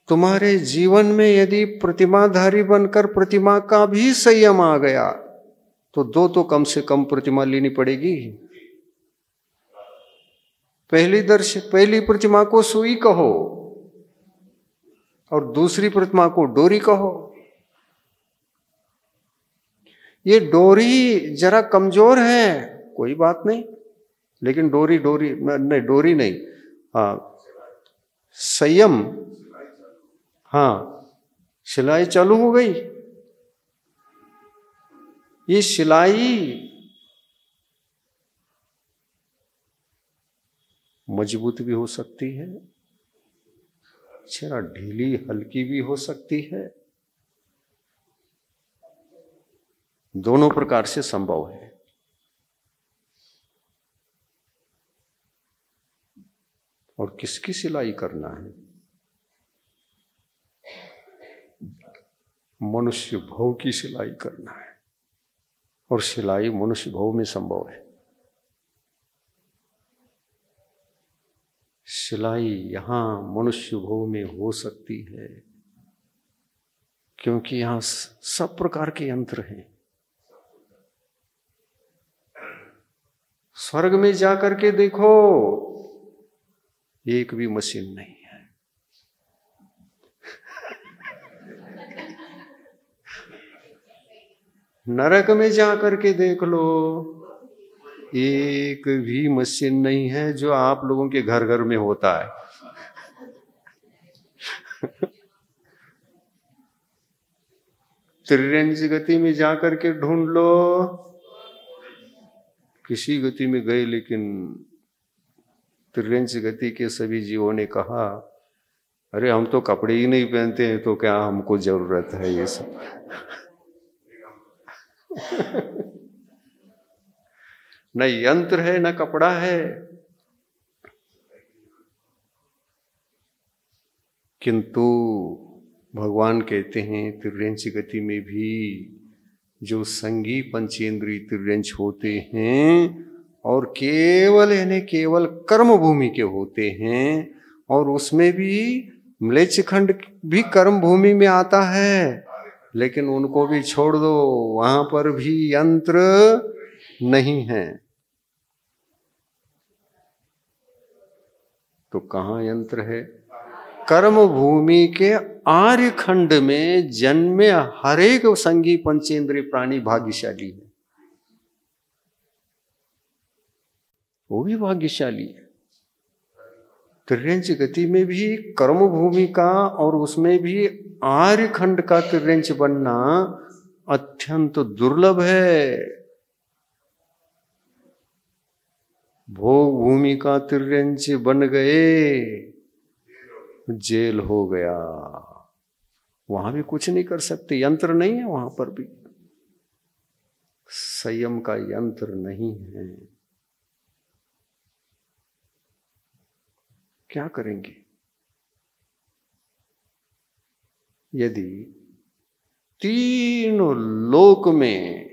तुम्हारे जीवन में यदि प्रतिमाधारी बनकर प्रतिमा का भी संयम आ गया तो दो तो कम से कम प्रतिमा लेनी पड़ेगी। पहली प्रतिमा को सुई कहो और दूसरी प्रतिमा को डोरी कहो। ये डोरी जरा कमजोर है, कोई बात नहीं, लेकिन डोरी नहीं, संयम, हाँ, सिलाई चालू हो गई। ये सिलाई मजबूत भी हो सकती है, जरा ढीली हल्की भी हो सकती है, दोनों प्रकार से संभव है। और किसकी सिलाई करना है? मनुष्य भव की सिलाई करना है, और सिलाई मनुष्य भव में संभव है। सिलाई यहां मनुष्य भव में हो सकती है क्योंकि यहां सब प्रकार के यंत्र हैं। स्वर्ग में जाकर के देखो, एक भी मशीन नहीं है। नरक में जाकर के देख लो, एक भी मशीन नहीं है जो आप लोगों के घर घर में होता है। त्रिरेंज गति में जाकर के ढूंढ लो, किसी गति में गए, लेकिन त्रिरेंज गति के सभी जीवों ने कहा अरे हम तो कपड़े ही नहीं पहनते हैं, तो क्या हमको जरूरत है ये सब। न यंत्र है न कपड़ा है, किंतु भगवान कहते हैं त्रिरेंच गति में भी जो संगी पंचेंद्रिय त्रिरेंच होते हैं और केवल यानी केवल कर्म भूमि के होते हैं, और उसमें भी म्लेच्छ खंड भी कर्म भूमि में आता है, लेकिन उनको भी छोड़ दो, वहां पर भी यंत्र नहीं है। तो कहां यंत्र है? कर्म भूमि के आर्य खंड में जन्मे हर एक संगी पंचेंद्रिय प्राणी भाग्यशाली है, वो भी भाग्यशाली है। त्रिरेंच गति में भी कर्म भूमि का और उसमें भी आर्य खंड का त्रिरेंच बनना अत्यंत दुर्लभ है। भोग भूमि का त्रिरेंच बन गए, जेल हो गया, वहां भी कुछ नहीं कर सकते, यंत्र नहीं है वहां पर भी, संयम का यंत्र नहीं है। क्या करेंगे? यदि तीनों लोक में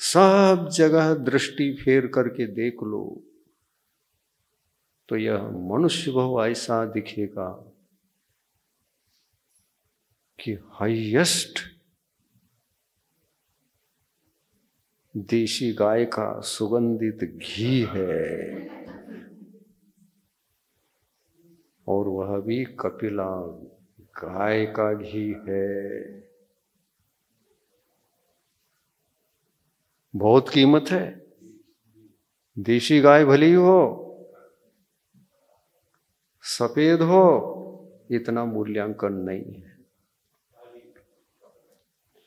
सब जगह दृष्टि फेर करके देख लो तो यह मनुष्य भव ऐसा दिखेगा कि हाईएस्ट देशी गाय का सुगंधित घी है, और वह भी कपिला गाय का घी है। बहुत कीमत है। देशी गाय भली हो, सफेद हो, इतना मूल्यांकन नहीं है।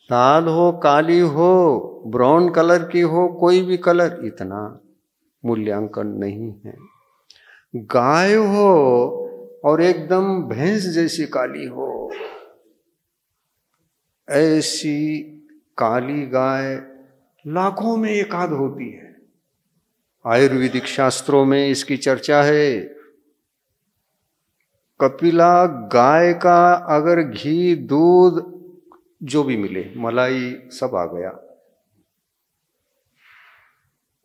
लाल हो, काली हो, ब्राउन कलर की हो, कोई भी कलर, इतना मूल्यांकन नहीं है। गाय हो और एकदम भैंस जैसी काली हो, ऐसी काली गाय लाखों में एक आध होती है। आयुर्वेदिक शास्त्रों में इसकी चर्चा है। कपिला गाय का अगर घी, दूध, जो भी मिले, मलाई, सब आ गया,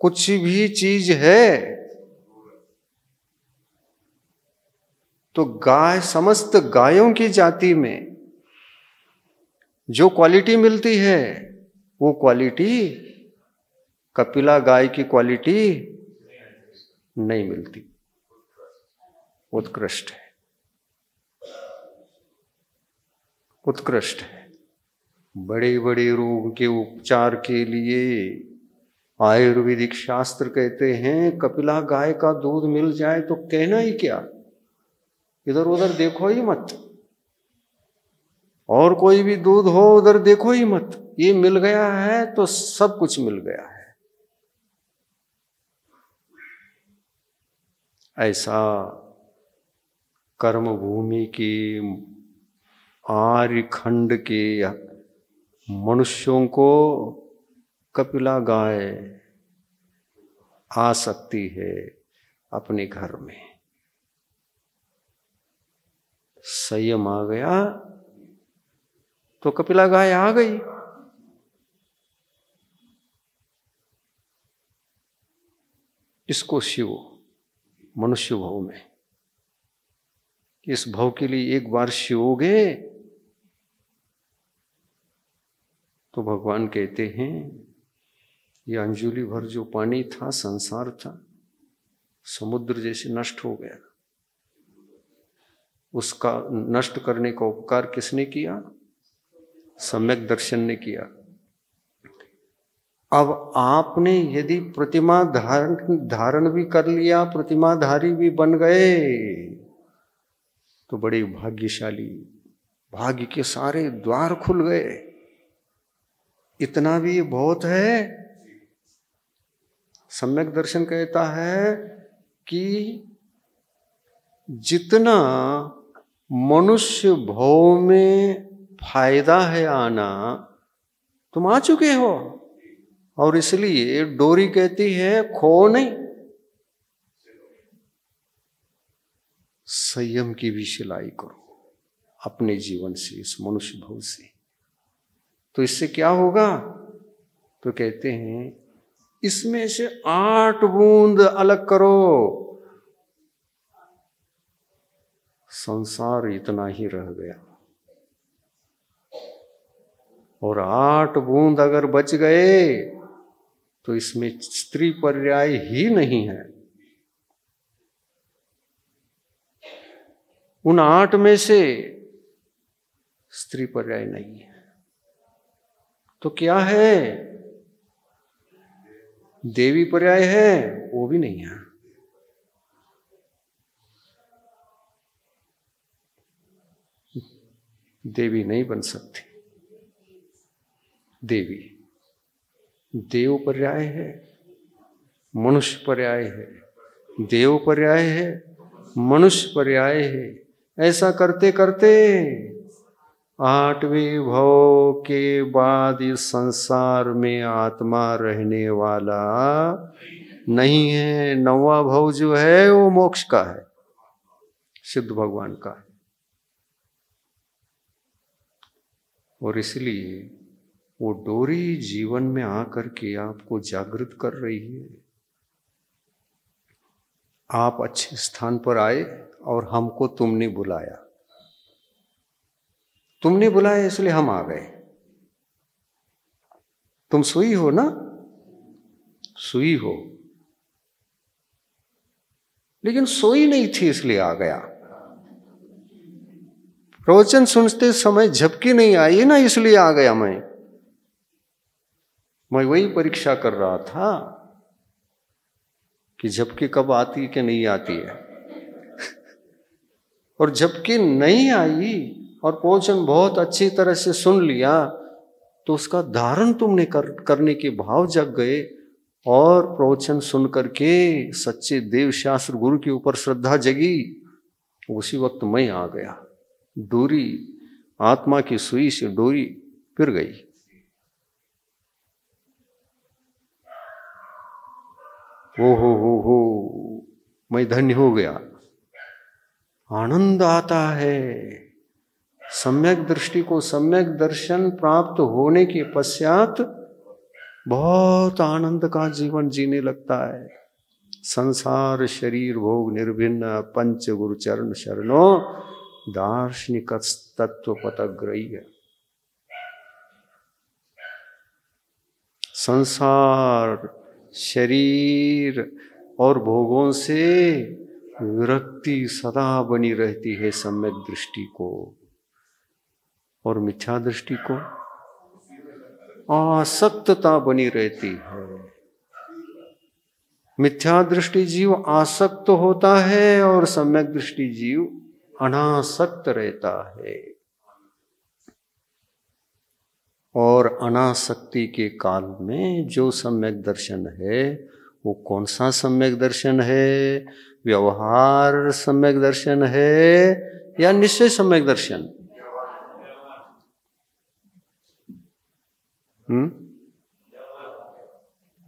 कुछ भी चीज है तो गाय, समस्त गायों की जाति में जो क्वालिटी मिलती है वो क्वालिटी कपिला गाय की क्वालिटी नहीं मिलती, उत्कृष्ट है, उत्कृष्ट है। बड़े बड़े रोग के उपचार के लिए आयुर्वेदिक शास्त्र कहते हैं कपिला गाय का दूध मिल जाए तो कहना ही क्या, इधर उधर देखो ही मत, और कोई भी दूध हो उधर देखो ही मत, ये मिल गया है तो सब कुछ मिल गया है। ऐसा कर्म भूमि के आर्य खंड के मनुष्यों को कपिला गाय आ सकती है अपने घर में। संयम आ गया तो कपिला गाय आ गई। इसको शिव मनुष्य भाव में, इस भाव के लिए एक बार शिवोगे तो भगवान कहते हैं ये अंजुलि भर जो पानी था, संसार था, समुद्र जैसे नष्ट हो गया। उसका नष्ट करने का उपकार किसने किया? सम्यक दर्शन ने किया। अब आपने यदि प्रतिमा धारण भी कर लिया, प्रतिमाधारी भी बन गए तो बड़े भाग्यशाली, भाग्य के सारे द्वार खुल गए। इतना भी बहुत है। सम्यक दर्शन कहता है कि जितना मनुष्य भव में फायदा है आना, तुम आ चुके हो। और इसलिए डोरी कहती है खो नहीं, संयम की भी सिलाई करो अपने जीवन से, इस मनुष्य भव से। तो इससे क्या होगा? तो कहते हैं इसमें से 8 बूंद अलग करो, संसार इतना ही रह गया। और 8 बूंद अगर बच गए तो इसमें स्त्री पर्याय ही नहीं है। उन 8 में से स्त्री पर्याय नहीं है तो क्या है? देवी पर्याय है, वो भी नहीं है। देवी नहीं बन सकती। देवी देव पर्याय है, मनुष्य पर्याय है, देव पर्याय है, मनुष्य पर्याय है। ऐसा करते करते 8वें भव के बाद इस संसार में आत्मा रहने वाला नहीं है। 9वां भव जो है वो मोक्ष का है, सिद्ध भगवान का है। और इसलिए वो डोरी जीवन में आकर के आपको जागृत कर रही है। आप अच्छे स्थान पर आए और हमको तुमने बुलाया, तुमने बुलाया इसलिए हम आ गए। तुम सुई हो ना, सुई हो, लेकिन सोई नहीं थी इसलिए आ गया। प्रवचन सुनते समय झपकी नहीं आई ना, इसलिए आ गया। मैं वही परीक्षा कर रहा था कि झपकी कब आती कि नहीं आती है। और झपकी नहीं आई और प्रवचन बहुत अच्छी तरह से सुन लिया तो उसका धारण तुमने करने के भाव जग गए और प्रवचन सुन करके सच्चे देव शास्त्र गुरु के ऊपर श्रद्धा जगी। उसी वक्त मैं आ गया। डोरी, आत्मा की सुई से डोरी पिर गई। हो मैं धन्य हो गया, आनंद आता है। सम्यक दृष्टि को, सम्यक दर्शन प्राप्त होने के पश्चात बहुत आनंद का जीवन जीने लगता है। संसार शरीर भोग निर्भिन्न पंच गुरु चरण शरणों दार्शनिक तत्व पतग्रही। संसार शरीर और भोगों से विरक्ति सदा बनी रहती है सम्यक दृष्टि को, और मिथ्या दृष्टि को आसक्तता बनी रहती है। मिथ्या दृष्टि जीव आसक्त होता है और सम्यक दृष्टि जीव अनासक्त रहता है। और अनासक्ति के काल में जो सम्यक दर्शन है वो कौन सा सम्यक दर्शन है? व्यवहार सम्यक दर्शन है या निश्चय सम्यक दर्शन?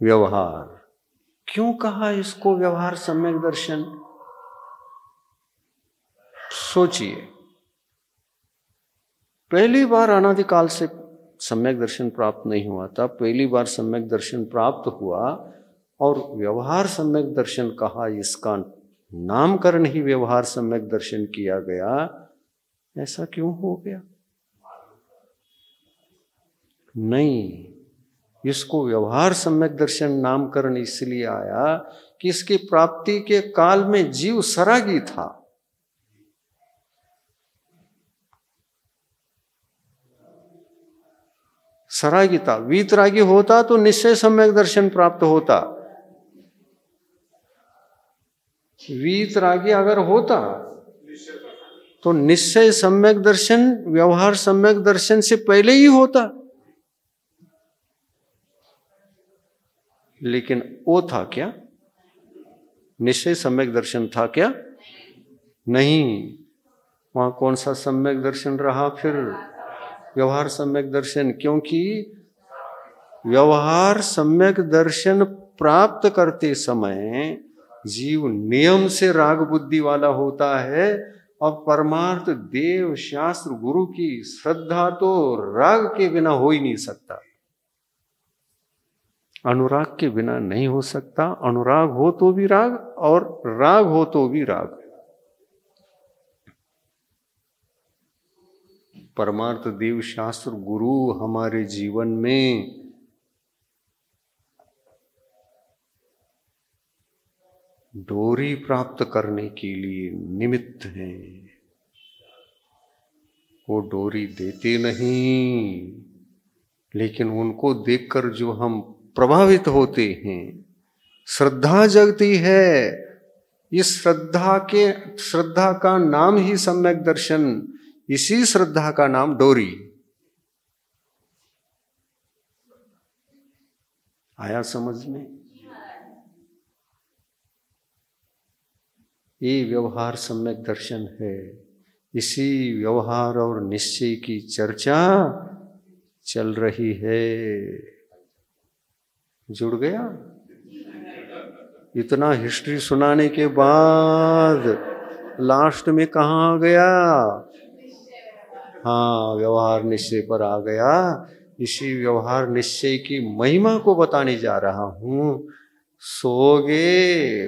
व्यवहार। क्यों कहा इसको व्यवहार सम्यक दर्शन? सोचिए, पहली बार अनादिकाल से सम्यक दर्शन प्राप्त नहीं हुआ था, पहली बार सम्यक दर्शन प्राप्त हुआ और व्यवहार सम्यक दर्शन कहा, इसका नामकरण ही व्यवहार सम्यक दर्शन किया गया। ऐसा क्यों हो गया? नहीं, इसको व्यवहार सम्यक दर्शन नामकरण इसलिए आया कि इसकी प्राप्ति के काल में जीव सरागी था। सरागी था। वीतरागी होता तो निश्चय सम्यक दर्शन प्राप्त होता। वीतरागी अगर होता तो निश्चय सम्यक दर्शन व्यवहार सम्यक दर्शन से पहले ही होता। लेकिन वो था क्या? निश्चय सम्यक दर्शन था क्या? नहीं। वहां कौन सा सम्यक दर्शन रहा फिर? व्यवहार सम्यक दर्शन। क्योंकि व्यवहार सम्यक दर्शन प्राप्त करते समय जीव नियम से राग बुद्धि वाला होता है और परमार्थ देव शास्त्र गुरु की श्रद्धा तो राग के बिना हो ही नहीं सकता। अनुराग के बिना नहीं हो सकता। अनुराग हो तो भी राग और राग हो तो भी राग। परमार्थ देव शास्त्र गुरु हमारे जीवन में डोरी प्राप्त करने के लिए निमित्त हैं। वो डोरी देते नहीं, लेकिन उनको देखकर जो हम प्रभावित होते हैं, श्रद्धा जगती है। इस श्रद्धा का नाम ही सम्यक दर्शन, इसी श्रद्धा का नाम डोरी। आया समझ में? ये व्यवहार सम्यक दर्शन है। इसी व्यवहार और निश्चय की चर्चा चल रही है। जुड़ गया? इतना हिस्ट्री सुनाने के बाद लास्ट में कहाँ आ गया? हाँ, व्यवहार निश्चय पर आ गया। इसी व्यवहार निश्चय की महिमा को बताने जा रहा हूं। सोगे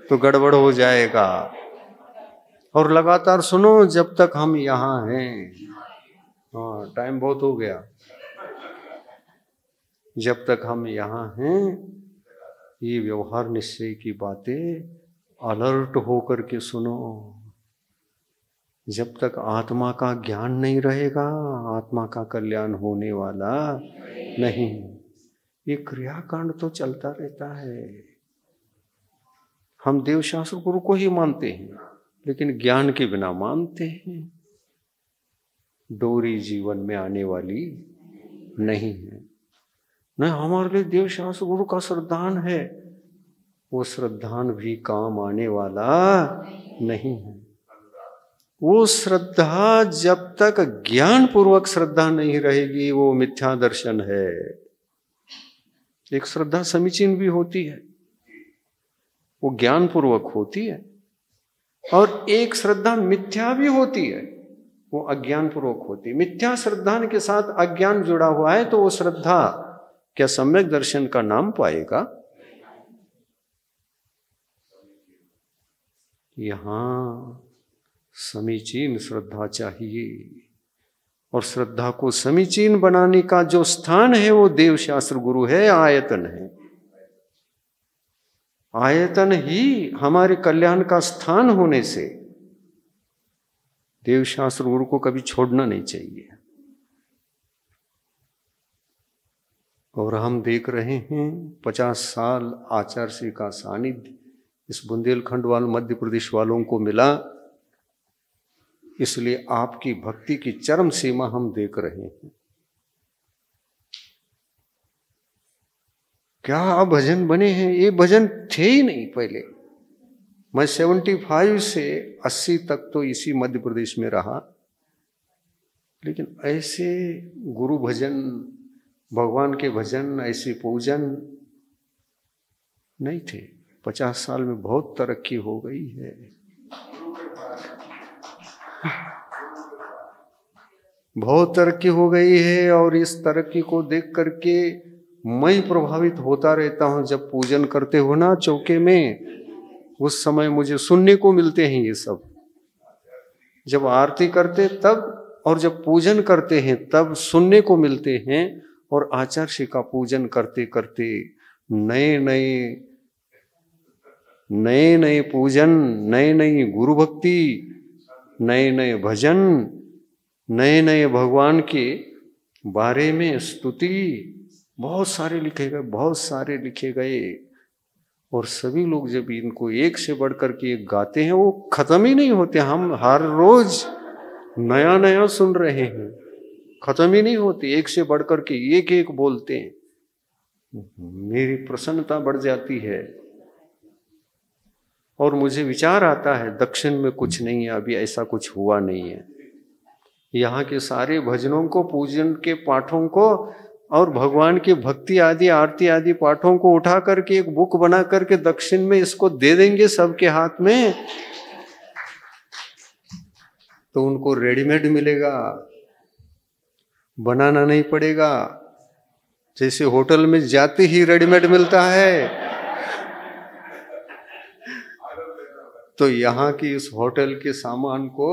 तो गड़बड़ हो जाएगा। और लगातार सुनो जब तक हम यहां हैं। हाँ, टाइम बहुत हो गया। जब तक हम यहां हैं, ये व्यवहार निश्चय की बातें अलर्ट होकर के सुनो। जब तक आत्मा का ज्ञान नहीं रहेगा, आत्मा का कल्याण होने वाला नहीं। ये क्रियाकांड तो चलता रहता है। हम देव शास्त्र गुरु को ही मानते हैं, लेकिन ज्ञान के बिना मानते हैं। डोरी जीवन में आने वाली नहीं है। नहीं, हमारे लिए देव शास्त्र गुरु का श्रद्धान है, वो श्रद्धान भी काम आने वाला नहीं है। वो श्रद्धा जब तक ज्ञान पूर्वक श्रद्धा नहीं रहेगी, वो मिथ्या दर्शन है। एक श्रद्धा समीचीन भी होती है, वो ज्ञानपूर्वक होती है, और एक श्रद्धा मिथ्या भी होती है, वो अज्ञान पूर्वक होती है। मिथ्या श्रद्धा के साथ अज्ञान जुड़ा हुआ है तो वो श्रद्धा क्या सम्यक दर्शन का नाम पाएगा? यहां समीचीन श्रद्धा चाहिए, और श्रद्धा को समीचीन बनाने का जो स्थान है वो देव शास्त्र गुरु है, आयतन है। आयतन ही हमारे कल्याण का स्थान होने से देव शास्त्र गुरु को कभी छोड़ना नहीं चाहिए। और हम देख रहे हैं 50 साल आचार्य का सानिध्य इस बुंदेलखंड वालों, मध्य प्रदेश वालों को मिला, इसलिए आपकी भक्ति की चरम सीमा हम देख रहे हैं। क्या भजन बने हैं, ये भजन थे ही नहीं पहले। मैं 75 से 80 तक तो इसी मध्य प्रदेश में रहा, लेकिन ऐसे गुरु भजन, भगवान के भजन, ऐसे पूजन नहीं थे। 50 साल में बहुत तरक्की हो गई है। बहुत तरक्की हो गई है, और इस तरक्की को देख करके मैं प्रभावित होता रहता हूं। जब पूजन करते हो ना चौके में, उस समय मुझे सुनने को मिलते हैं ये सब। जब आरती करते तब, और जब पूजन करते हैं तब सुनने को मिलते हैं। और आचार्य का पूजन करते करते नए नए पूजन, नए नई गुरु भक्ति, नए नए भजन, नए नए भगवान के बारे में स्तुति, बहुत सारे लिखे गए। और सभी लोग जब इनको एक से बढ़कर के एक गाते हैं, वो खत्म ही नहीं होते। हम हर रोज नया नया सुन रहे हैं, खत्म ही नहीं होती, एक से बढ़कर के एक एक बोलते हैं। मेरी प्रसन्नता बढ़ जाती है, और मुझे विचार आता है दक्षिण में कुछ नहीं है, अभी ऐसा कुछ हुआ नहीं है। यहाँ के सारे भजनों को, पूजन के पाठों को, और भगवान की भक्ति आदि, आरती आदि पाठों को उठा करके एक बुक बना करके दक्षिण में इसको दे देंगे सबके हाथ में, तो उनको रेडीमेड मिलेगा, बनाना नहीं पड़ेगा। जैसे होटल में जाते ही रेडीमेड मिलता है, तो यहाँ की इस होटल के सामान को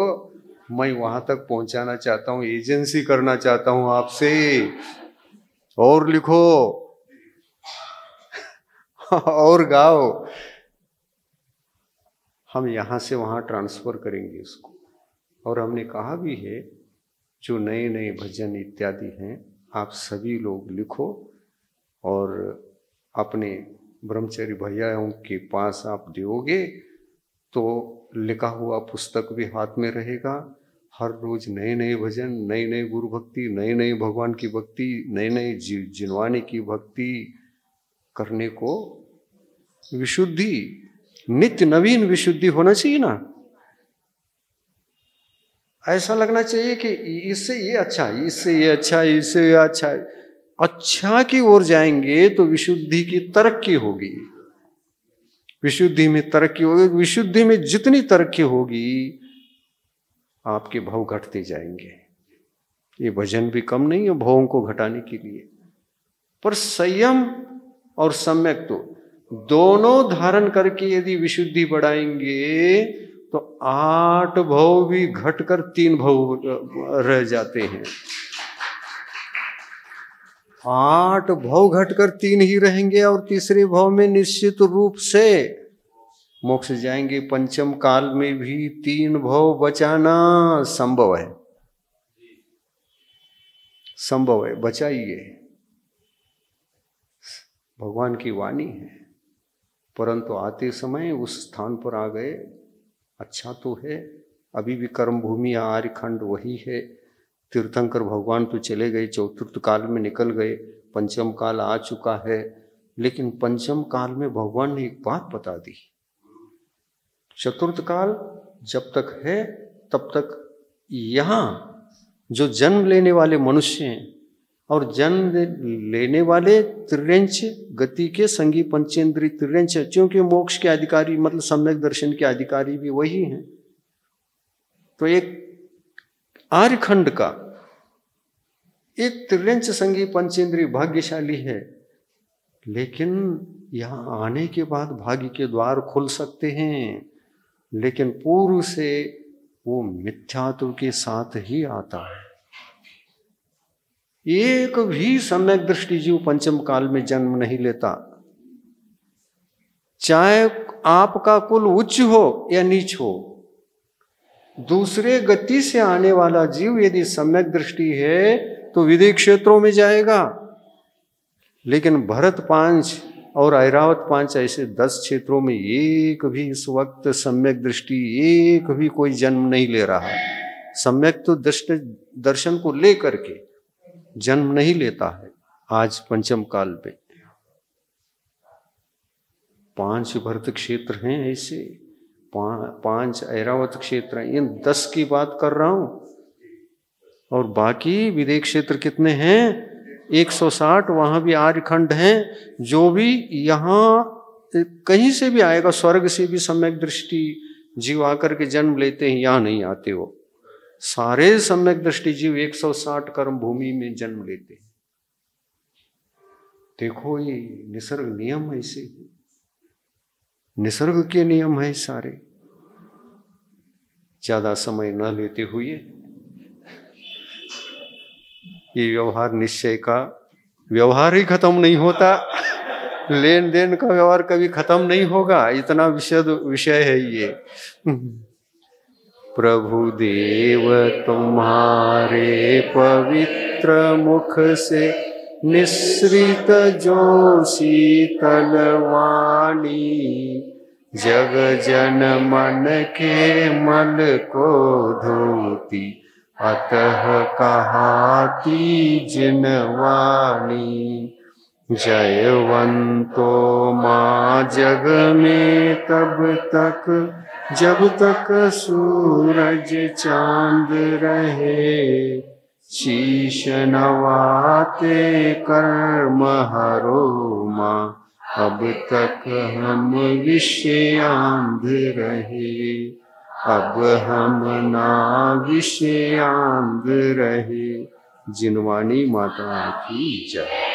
मैं वहां तक पहुंचाना चाहता हूँ, एजेंसी करना चाहता हूँ आपसे। और लिखो और गाओ, हम यहां से वहां ट्रांसफर करेंगे इसको। और हमने कहा भी है, जो नए नए भजन इत्यादि हैं, आप सभी लोग लिखो, और अपने ब्रह्मचारी भैयाओं के पास आप दोगे तो लिखा हुआ पुस्तक भी हाथ में रहेगा। हर रोज नए नए भजन, नई नई गुरु भक्ति, नए नए भगवान की भक्ति, नए नए जिनवानी की भक्ति करने को, विशुद्धि, नित्य नवीन विशुद्धि होना चाहिए ना। ऐसा लगना चाहिए कि इससे ये अच्छा, इससे ये अच्छा, इससे ये अच्छा। अच्छा की ओर जाएंगे तो विशुद्धि की तरक्की होगी, विशुद्धि में तरक्की होगी। विशुद्धि में जितनी तरक्की होगी, आपके भाव घटते जाएंगे। ये भजन भी कम नहीं है भावों को घटाने के लिए, पर संयम और सम्यक तो दोनों धारण करके यदि विशुद्धि बढ़ाएंगे तो 8 भाव भी घटकर 3 भाव रह जाते हैं। 8 भाव घटकर 3 ही रहेंगे, और तीसरे भाव में निश्चित रूप से मोक्ष जाएंगे। पंचम काल में भी 3 भाव बचाना संभव है, संभव है, बचाइए। भगवान की वाणी है, परंतु आते समय उस स्थान पर आ गए। अच्छा तो है, अभी भी कर्म भूमि आर्यखंड वही है। तीर्थंकर भगवान तो चले गए, चतुर्थ काल में निकल गए, पंचम काल आ चुका है। लेकिन पंचम काल में भगवान ने एक बात बता दी, चतुर्थ काल जब तक है तब तक यहाँ जो जन्म लेने वाले मनुष्य हैं और जन्म लेने वाले त्रिंच गति के संगी पंचेंद्रिय त्रिंच, क्योंकि मोक्ष के अधिकारी मतलब सम्यक दर्शन के अधिकारी भी वही हैं। तो एक आर्यखंड का एक त्रिंच संगी पंचेंद्रिय भाग्यशाली है, लेकिन यहां आने के बाद भाग्य के द्वार खुल सकते हैं, लेकिन पूर्व से वो मिथ्यात्व के साथ ही आता है। एक भी सम्यक दृष्टि जीव पंचम काल में जन्म नहीं लेता, चाहे आपका कुल उच्च हो या नीच हो। दूसरे गति से आने वाला जीव यदि सम्यक दृष्टि है तो विदेह क्षेत्रों में जाएगा, लेकिन भरत पांच और ऐरावत पांच ऐसे 10 क्षेत्रों में एक भी इस वक्त सम्यक दृष्टि एक भी कोई जन्म नहीं ले रहा है। सम्यक तो दर्शन को लेकर के जन्म नहीं लेता है। आज पंचम काल पे 5 भरत क्षेत्र हैं, ऐसे 5 ऐरावत क्षेत्र हैं। इन 10 की बात कर रहा हूं, और बाकी विदेह क्षेत्र कितने हैं? 160। वहां भी आर्यखंड हैं। जो भी यहां कहीं से भी आएगा, स्वर्ग से भी सम्यक दृष्टि जीव आकर के जन्म लेते हैं, यहां नहीं आते हो। सारे सम्यक दृष्टि जीव 160 कर्म भूमि में जन्म लेते हैं। देखो ये निसर्ग नियम ऐसे, निसर्ग के नियम है सारे। ज्यादा समय न लेते हुए ये व्यवहार निश्चय का व्यवहार ही खत्म नहीं होता, लेन देन का व्यवहार कभी खत्म नहीं होगा, इतना विशद विषय है ये। प्रभु देव तुम्हारे पवित्र मुख से निसृत जो शीतल वाणी, जग जन मन के मल को धोती, अतः कहाती जिन वाणी। जयवंतो माँ जग में तब तक जब तक सूरज चांद रहे, शीश नवाते कर्म हरो माँ, अब तक हम विषयांध रहे, अब हम ना विषयांध रहे। जिनवाणी माता की जय।